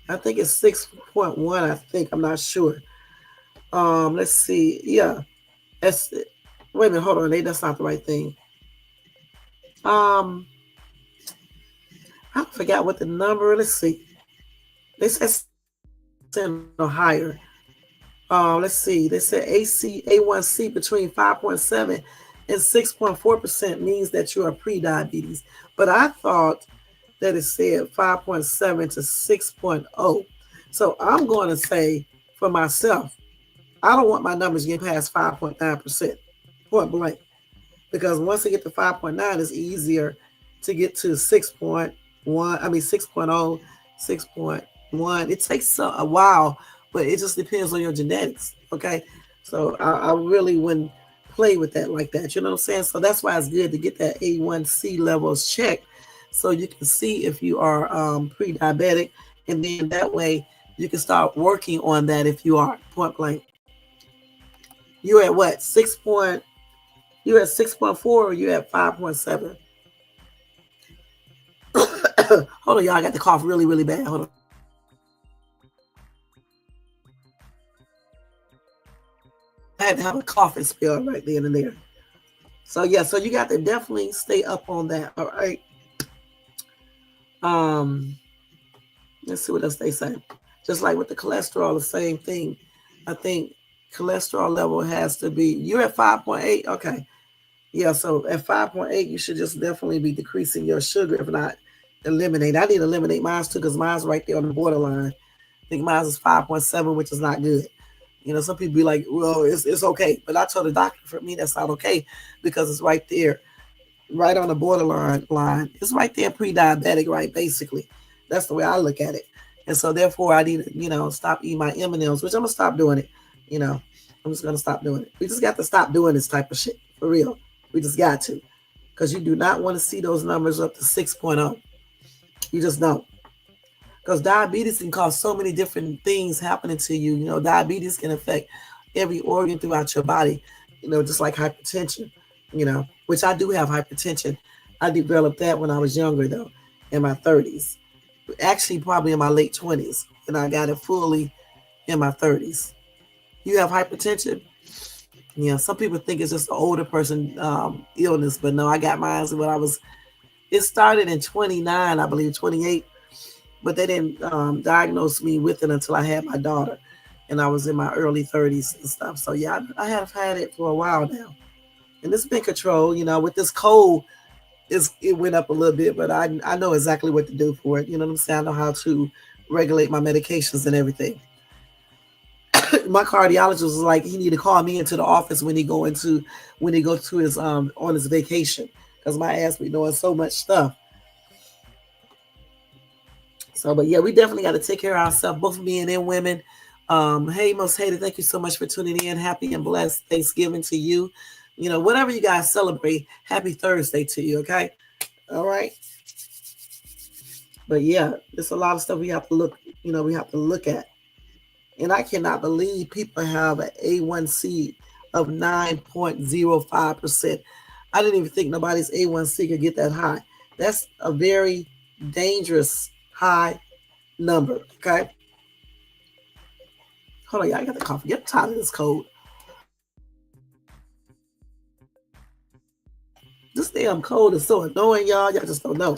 I think it's 6.1. I think, I'm not sure. Let's see. Yeah. Wait a minute, hold on. That's not the right thing. I forgot what the number. Let's see. They said or higher. Let's see. They said A1C between 5.7 and 6.4% means that you are pre-diabetes. But I thought that it said 5.7 to 6.0. So I'm going to say for myself, I don't want my numbers getting past 5.9%, point blank. Because once they get to 5.9, it's easier to get to 6.0, 6.1. It takes a while, but it just depends on your genetics, okay? So I really wouldn't play with that like that, you know what I'm saying? So that's why it's good to get that A1C levels checked, so you can see if you are pre-diabetic, and then that way you can start working on that if you are, point blank. You're at what? You're at 6.4 or you're at 5.7? Hold on, y'all. I got the cough really, really bad. Hold on. I had to have a coughing spell right then and there. So yeah, so you got to definitely stay up on that. All right. Um, let's see what else they say. Just like with the cholesterol, the same thing. I think cholesterol level has to be. You're at 5.8. Okay. Yeah. So at 5.8, you should just definitely be decreasing your sugar, if not eliminate. I need to eliminate mine too because mine's right there on the borderline. I think mine is 5.7, which is not good. You know, some people be like, well, it's okay. But I told the doctor, for me, that's not okay because it's right there, right on the borderline line. It's right there, pre-diabetic, right? Basically, that's the way I look at it. And so therefore, I need to, stop eating my M&Ms, which I'm gonna stop doing it. You know, I'm just gonna stop doing it. We just got to stop doing this type of shit for real. We just got to, because you do not want to see those numbers up to 6.0. You just don't. Because diabetes can cause so many different things happening to you. You know, diabetes can affect every organ throughout your body, just like hypertension, which I do have hypertension. I developed that when I was younger, though, in my 30s. Actually, probably in my late 20s. And I got it fully in my 30s. You have hypertension? Yeah, some people think it's just an older person illness, but no, I got mine when it started in 29, I believe, 28. But they didn't diagnose me with it until I had my daughter, and I was in my early 30s and stuff. So yeah, I have had it for a while now, and it's been controlled. With this cold, it went up a little bit, but I know exactly what to do for it. You know what I'm saying? I know how to regulate my medications and everything. My cardiologist was like, he need to call me into the office when he go to his on his vacation, because my ass be doing so much stuff. So, but yeah, we definitely got to take care of ourselves, both men and women. Hey, most hated, thank you so much for tuning in. Happy and blessed Thanksgiving to you. Whatever you guys celebrate, happy Thursday to you. Okay, all right. But yeah, there's a lot of stuff we have to look at. And I cannot believe people have an A1C of 9.05%. I didn't even think nobody's A1C could get that high. That's a very dangerous high number. Okay. Hold on, y'all. I got the coffee. Get tired of this cold. This damn cold is so annoying, y'all. Y'all just don't know.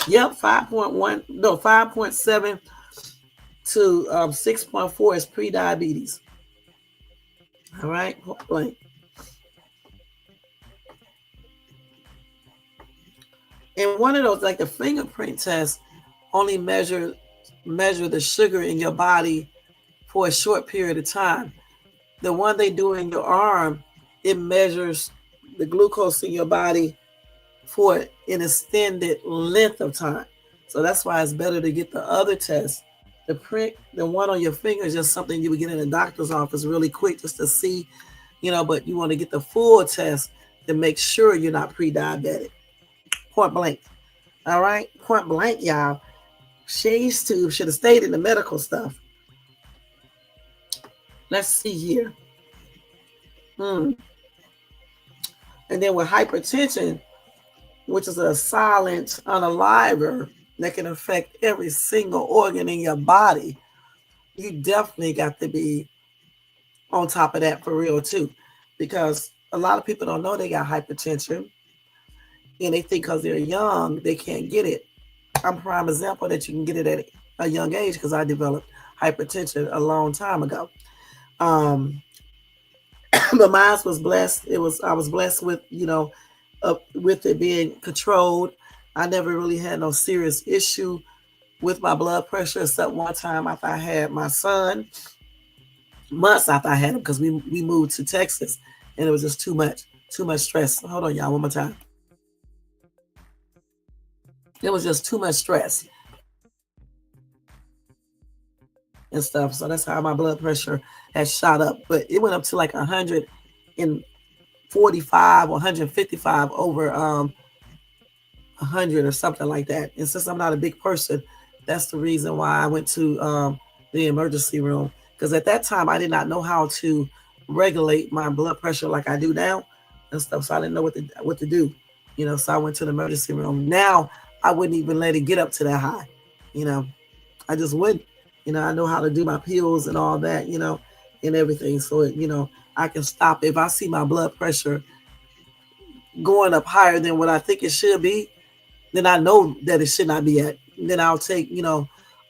Yep, 5.7 to 6.4 is pre-diabetes. All right, blank. And one of those, like the fingerprint test, only measure the sugar in your body for a short period of time. The one they do in your arm, it measures the glucose in your body for an extended length of time. So that's why it's better to get the other test. The one on your finger is just something you would get in a doctor's office really quick just to see, but you want to get the full test to make sure you're not pre-diabetic. Point blank. All right? Point blank, y'all. Shades Tube should have stayed in the medical stuff. Let's see here. And then with hypertension, which is a silent unaliver that can affect every single organ in your body, you definitely got to be on top of that for real too. Because a lot of people don't know they got hypertension, and they think because they're young, they can't get it. I'm a prime example that you can get it at a young age because I developed hypertension a long time ago. But mine was blessed. I was blessed with, with it being controlled. I never really had no serious issue with my blood pressure, except one time after I had my son, months after I had him, because we moved to Texas, and it was just too much stress. Hold on, y'all, one more time. It was just too much stress and stuff. So that's how my blood pressure has shot up. But it went up to like 145 or 155 over 100 or something like that. And since I'm not a big person, that's the reason why I went to the emergency room. Because at that time, I did not know how to regulate my blood pressure like I do now and stuff. So I didn't know what to do. So I went to the emergency room. Now, I wouldn't even let it get up to that high. I just wouldn't. I know how to do my pills and all that, and everything. So, I can stop if I see my blood pressure going up higher than what I think it should be, then I know that it should not be at. Then I'll take,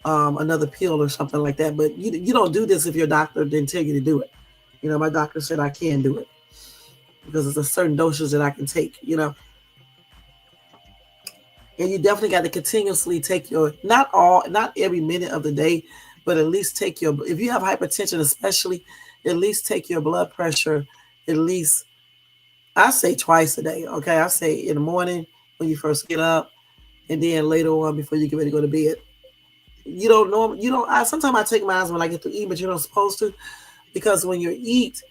another pill or something like that. But you don't do this if your doctor didn't tell you to do it. My doctor said I can do it because it's a certain dosage that I can take, And you definitely got to continuously take not every minute of the day, but at least take if you have hypertension, especially, at least take your blood pressure, at least, I say twice a day. Okay. I say in the morning when you first get up, and then later on before you get ready to go to bed. Sometimes I take mine when I get to eat, but you're not supposed to, because when you eat,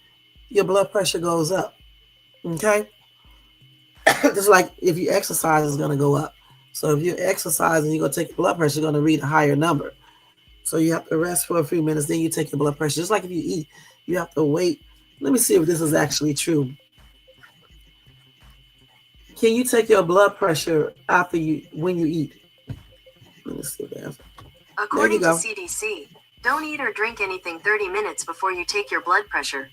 your blood pressure goes up. Okay. Just like if you exercise, it's going to go up. So if you're exercising, you're going to take your blood pressure, you're going to read a higher number. So you have to rest for a few minutes, then you take your blood pressure. Just like if you eat, you have to wait. Let me see if this is actually true. Can you take your blood pressure when you eat? Let me see that. According to CDC, don't eat or drink anything 30 minutes before you take your blood pressure.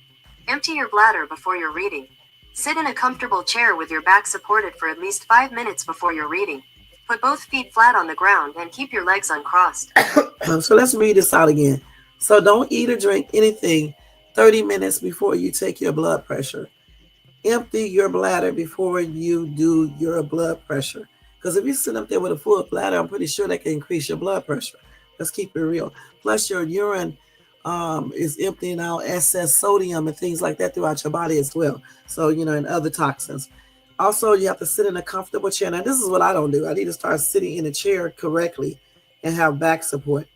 Empty your bladder before you're reading. Sit in a comfortable chair with your back supported for at least 5 minutes before you're reading. Put both feet flat on the ground and keep your legs uncrossed. So let's read this out again. So don't eat or drink anything 30 minutes before you take your blood pressure. Empty your bladder before you do your blood pressure. Because if you sit up there with a full bladder, I'm pretty sure that can increase your blood pressure. Let's keep it real. Plus your urine is emptying out excess sodium and things like that throughout your body as well. So, and other toxins. Also, you have to sit in a comfortable chair. Now, this is what I don't do. I need to start sitting in a chair correctly and have back support.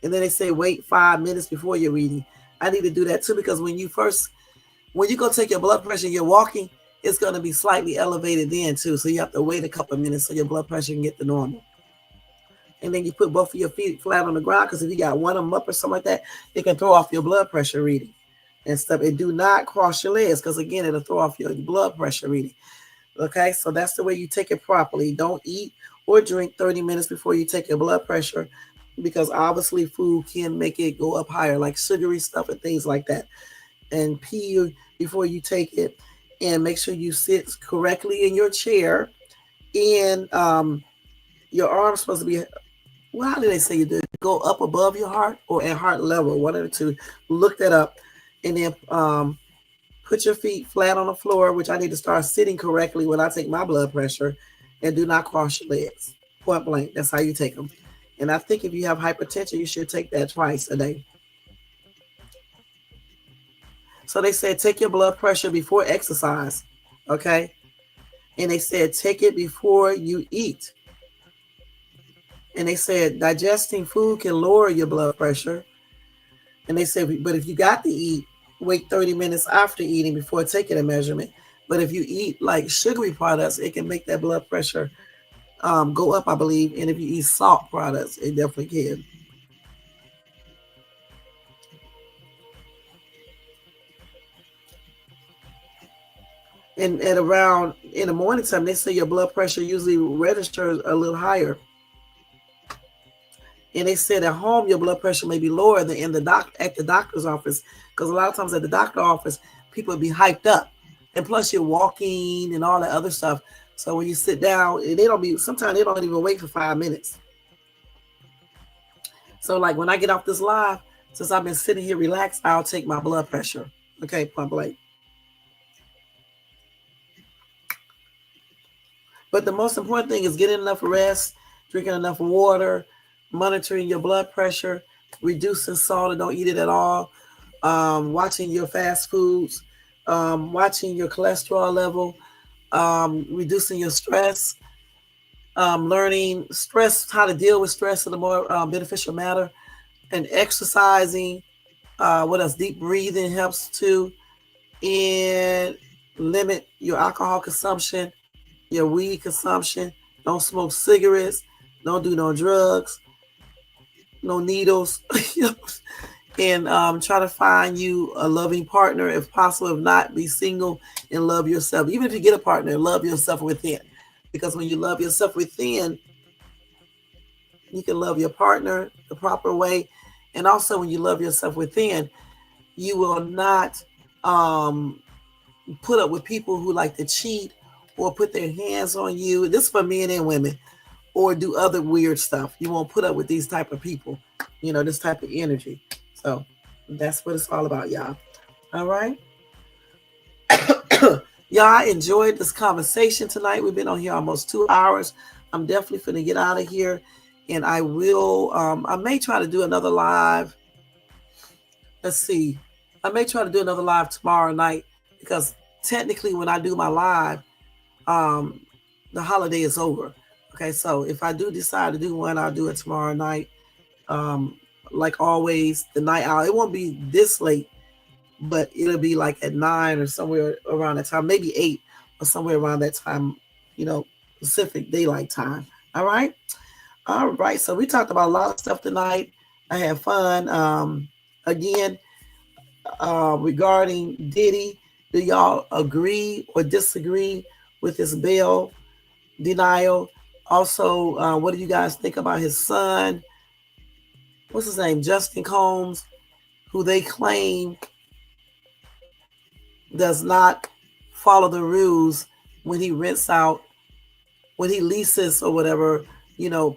And then they say wait 5 minutes before you're reading. I need to do that too, because when you go take your blood pressure, you're walking, it's going to be slightly elevated then too. So you have to wait a couple of minutes so your blood pressure can get to normal. And then you put both of your feet flat on the ground, because if you got one of them up or something like that, it can throw off your blood pressure reading and stuff. And do not cross your legs, because again, it'll throw off your blood pressure reading. Okay, so that's the way you take it properly. Don't eat or drink 30 minutes before you take your blood pressure, because obviously food can make it go up higher, like sugary stuff and things like that. And pee before you take it, and make sure you sit correctly in your chair. And your arm's supposed to be, how do they say you do it? Go up above your heart or at heart level, one of the two. Look that up. And then put your feet flat on the floor, which I need to start sitting correctly when I take my blood pressure. And do not cross your legs. Point blank. That's how you take them. And I think if you have hypertension, you should take that twice a day. So they said take your blood pressure before exercise, okay? And they said take it before you eat. And they said digesting food can lower your blood pressure. And they said, but if you got to eat, wait 30 minutes after eating before taking a measurement. But if you eat like sugary products, it can make that blood pressure go up, I believe. And if you eat salt products, it definitely can. And at around in the morning time, they say your blood pressure usually registers a little higher. And they said at home, your blood pressure may be lower than at the doctor's office. Because a lot of times at the doctor's office, people be hyped up. And plus you're walking and all that other stuff. So when you sit down, sometimes they don't even wait for 5 minutes. So like when I get off this live, since I've been sitting here relaxed, I'll take my blood pressure. Okay, point blank. But the most important thing is getting enough rest, drinking enough water, monitoring your blood pressure, reducing salt and don't eat it at all, watching your fast foods, watching your cholesterol level, reducing your stress, learning how to deal with stress in a more beneficial manner, and exercising. What else? Deep breathing helps too. And limit your alcohol consumption, your weed consumption. Don't smoke cigarettes. Don't do no drugs. No needles. And try to find you a loving partner if possible. If not, be single and love yourself. Even if you get a partner, love yourself within. Because when you love yourself within, you can love your partner the proper way. And also, when you love yourself within, you will not put up with people who like to cheat or put their hands on you. This is for men and women, or do other weird stuff. You won't put up with these type of people, this type of energy. So that's what it's all about, y'all. All right. Y'all enjoyed this conversation tonight. We've been on here almost 2 hours. I'm definitely finna get out of here, and I will. I may try to do another live. Let's see. I may try to do another live tomorrow night, because technically, when I do my live, the holiday is over. Okay, so if I do decide to do one, I'll do it tomorrow night. Like always, the night out. It won't be this late, but it'll be like at 9 or somewhere around that time, maybe 8 or somewhere around that time, Pacific Daylight Time. All right. So we talked about a lot of stuff tonight. I had fun. Again, regarding Diddy, do y'all agree or disagree with his bail denial? Also, what do you guys think about his son? What's his name? Justin Combs, who they claim does not follow the rules when he rents out, when he leases or whatever,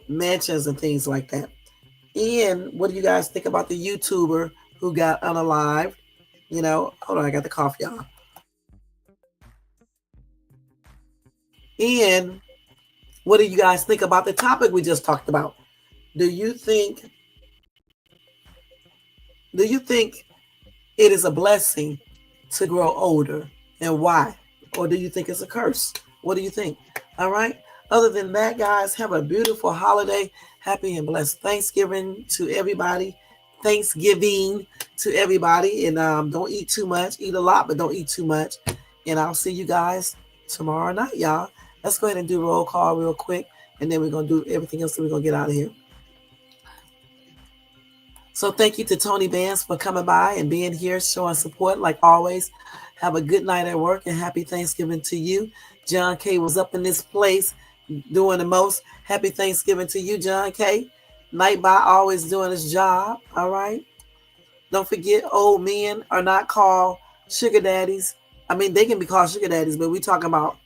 mansions and things like that. And what do you guys think about the YouTuber who got unalived? Hold on, I got the cough, y'all. And what do you guys think about the topic we just talked about? Do you think it is a blessing to grow older, and why? Or do you think it's a curse? What do you think? All right. Other than that, guys, have a beautiful holiday. Happy and blessed Thanksgiving to everybody. Thanksgiving to everybody. And don't eat too much. Eat a lot, but don't eat too much. And I'll see you guys tomorrow night, y'all. Let's go ahead and do roll call real quick, and then we're going to do everything else, and we're going to get out of here. So thank you to Tony Bands for coming by and being here, showing support like always. Have a good night at work, and happy Thanksgiving to you. John K was up in this place doing the most. Happy Thanksgiving to you, John K. Nightbot always doing his job. All right. Don't forget, old men are not called sugar daddies. I mean, they can be called sugar daddies, but we're talking about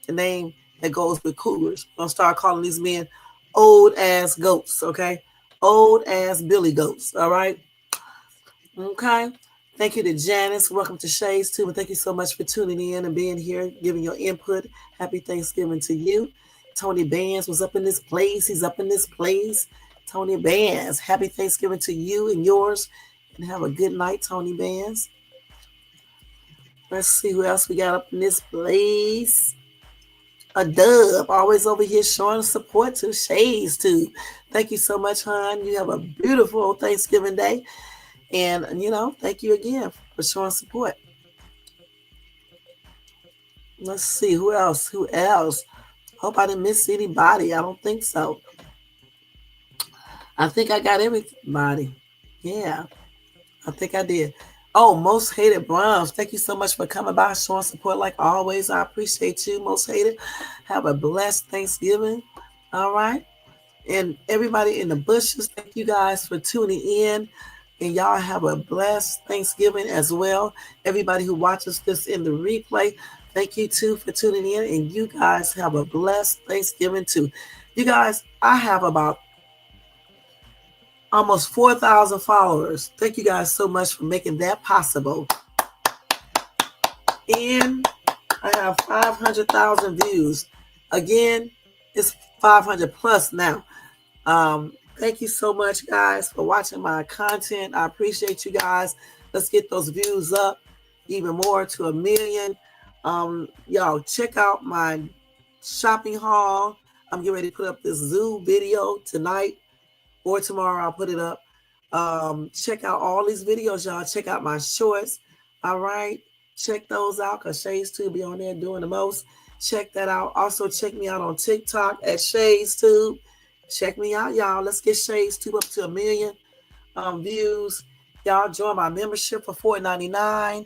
the name that goes with cougars. We're going to start calling these men old ass goats, okay? Old ass Billy goats, all right? Okay. Thank you to Janice. Welcome to Shades Too. And thank you so much for tuning in and being here, giving your input. Happy Thanksgiving to you. Tony Bands was up in this place. He's up in this place. Tony Bands, happy Thanksgiving to you and yours. And have a good night, Tony Bands. Let's see who else we got up in this place. A Dub, always over here showing support to Shades Too. Thank you so much, hon. You have a beautiful Thanksgiving day. And, thank you again for showing support. Let's see, who else? Hope I didn't miss anybody. I don't think so. I think I got everybody. Yeah, I think I did. Oh, Most Hated Browns. Thank you so much for coming by, showing support like always. I appreciate you, Most Hated. Have a blessed Thanksgiving. All right. And everybody in the bushes, thank you guys for tuning in. And y'all have a blessed Thanksgiving as well. Everybody who watches this in the replay, thank you too for tuning in. And you guys have a blessed Thanksgiving too. You guys, I have about almost 4,000 followers. Thank you guys so much for making that possible. And I have 500,000 views. Again, it's 500 plus now. Thank you so much, guys, for watching my content. I appreciate you guys. Let's get those views up even more to 1 million. Y'all check out my shopping haul. I'm getting ready to put up this zoo video tonight or tomorrow. I'll put it up. Check out all these videos, y'all. Check out my shorts. All right. Check those out because Shades Tube be on there doing the most. Check that out. Also, check me out on TikTok at Shades Tube. Check me out, y'all. Let's get Shades Tube up to 1 million views. Y'all join my membership for $4.99.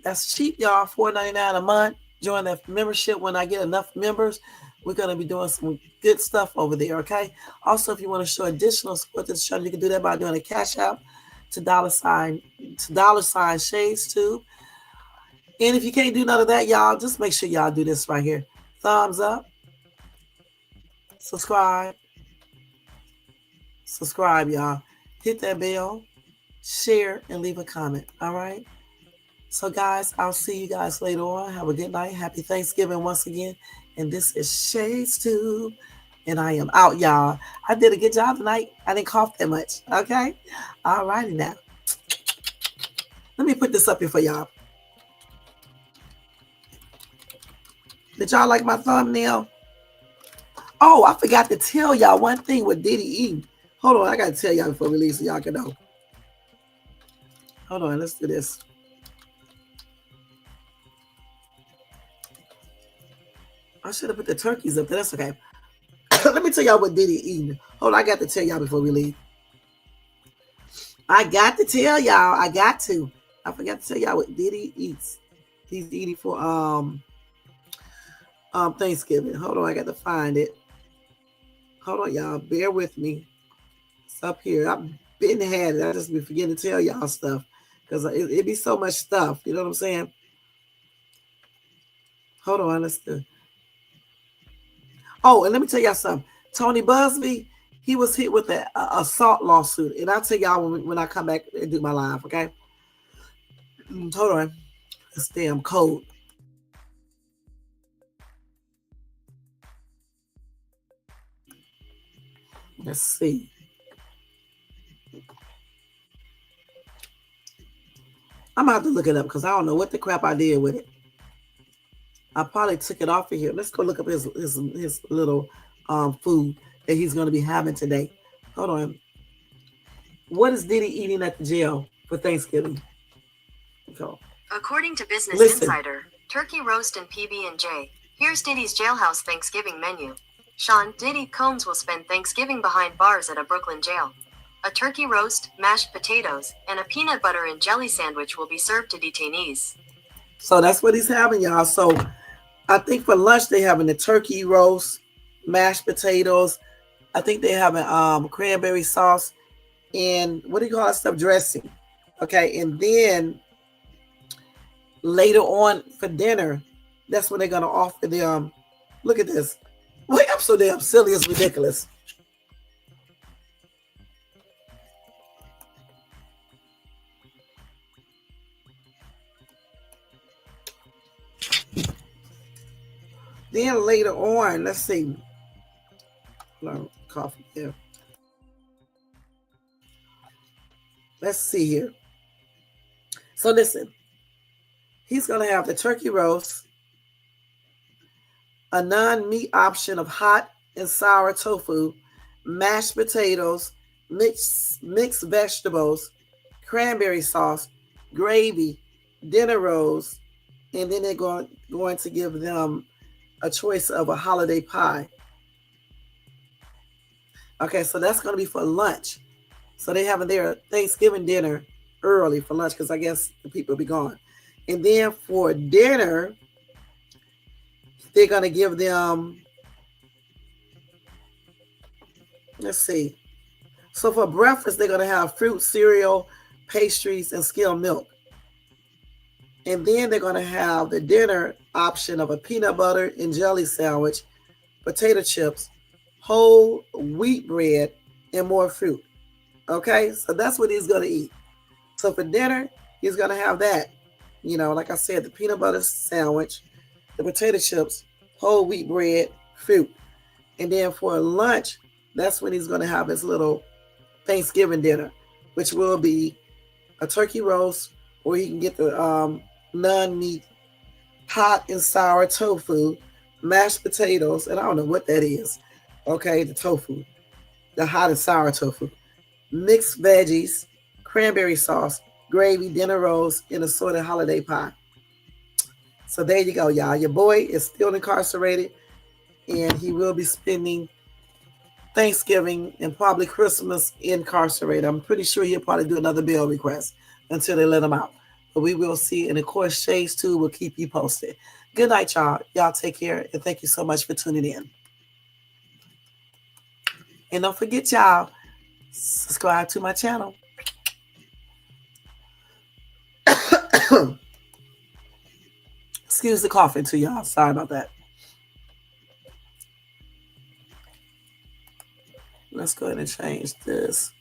That's cheap, y'all. $4.99 a month. Join that membership when I get enough members. We're going to be doing some good stuff over there, okay? Also, if you want to show additional support to the show, you can do that by doing a cash app to $ Shades Tube. And if you can't do none of that, y'all, just make sure y'all do this right here. Thumbs up, subscribe, y'all. Hit that bell, share, and leave a comment, all right? So, guys, I'll see you guys later on. Have a good night. Happy Thanksgiving once again. And this is Shades Tube, and I am out, y'all. I did a good job tonight. I didn't cough that much, okay? All righty now. Let me put this up here for y'all. Did y'all like my thumbnail? Oh, I forgot to tell y'all one thing with Diddy eating. Hold on, I got to tell y'all before we leave so y'all can know. Hold on, let's do this. I should have put the turkeys up there. That's okay. Let me tell y'all what Diddy eating. Hold on, I got to tell y'all before we leave. I got to tell y'all. I got to. I forgot to tell y'all what Diddy eats. He's eating for Thanksgiving. Hold on, I got to find it. Hold on, y'all. Bear with me. It's up here. I've been had it. I just be forgetting to tell y'all stuff because it be so much stuff. You know what I'm saying? Hold on, let's do. Oh, and let me tell y'all something. Tony Busby, he was hit with an assault lawsuit, and I'll tell y'all when I come back and do my live. Okay? Hold on. It's damn cold. Let's see. I'm gonna have to look it up because I don't know what the crap I did with it. I probably took it off of here. Let's go look up his little food that he's gonna be having today. Hold on. What is Diddy eating at the jail for Thanksgiving? So, according to Business listen. Insider, turkey roast and PB&J. Here's Diddy's jailhouse Thanksgiving menu. Sean Diddy Combs will spend Thanksgiving behind bars at a Brooklyn jail. A turkey roast, mashed potatoes, and a peanut butter and jelly sandwich will be served to detainees. So that's what he's having, y'all. So I think for lunch they're having the turkey roast, mashed potatoes. I think they're having cranberry sauce and what do you call that stuff? Dressing. Okay, and then later on for dinner, that's when they're gonna offer the look at this. Wait, I'm so damn silly, it's ridiculous. Then later on, let's see. Coffee here. Let's see here. So listen, he's going to have the turkey roast, a non-meat option of hot and sour tofu, mashed potatoes, mixed vegetables, cranberry sauce, gravy, dinner rolls, and then they're going to give them a choice of a holiday pie. Okay, so that's going to be for lunch. So they're having their Thanksgiving dinner early for lunch because I guess the people will be gone. And then for dinner, they're going to give them, let's see. So for breakfast, they're going to have fruit, cereal, pastries, and skimmed milk. And then they're going to have the dinner option of a peanut butter and jelly sandwich, potato chips, whole wheat bread, and more fruit. Okay, so that's what he's going to eat. So for dinner, he's going to have that. You know, like I said, the peanut butter sandwich, the potato chips, whole wheat bread, fruit. And then for lunch, that's when he's going to have his little Thanksgiving dinner, which will be a turkey roast, or he can get the non-meat hot and sour tofu, mashed potatoes, and I don't know what that is. Okay, the tofu, the hot and sour tofu, mixed veggies, cranberry sauce, gravy, dinner rolls, and assorted holiday pie. So there you go, y'all. Your boy is still incarcerated, and he will be spending Thanksgiving and probably Christmas incarcerated. I'm pretty sure he'll probably do another bail request until they let him out. But we will see. And of course, Shades 2 will keep you posted. Good night, y'all. Y'all take care, and thank you so much for tuning in. And don't forget, y'all, subscribe to my channel. Excuse the coughing too, y'all. Sorry about that. Let's go ahead and change this.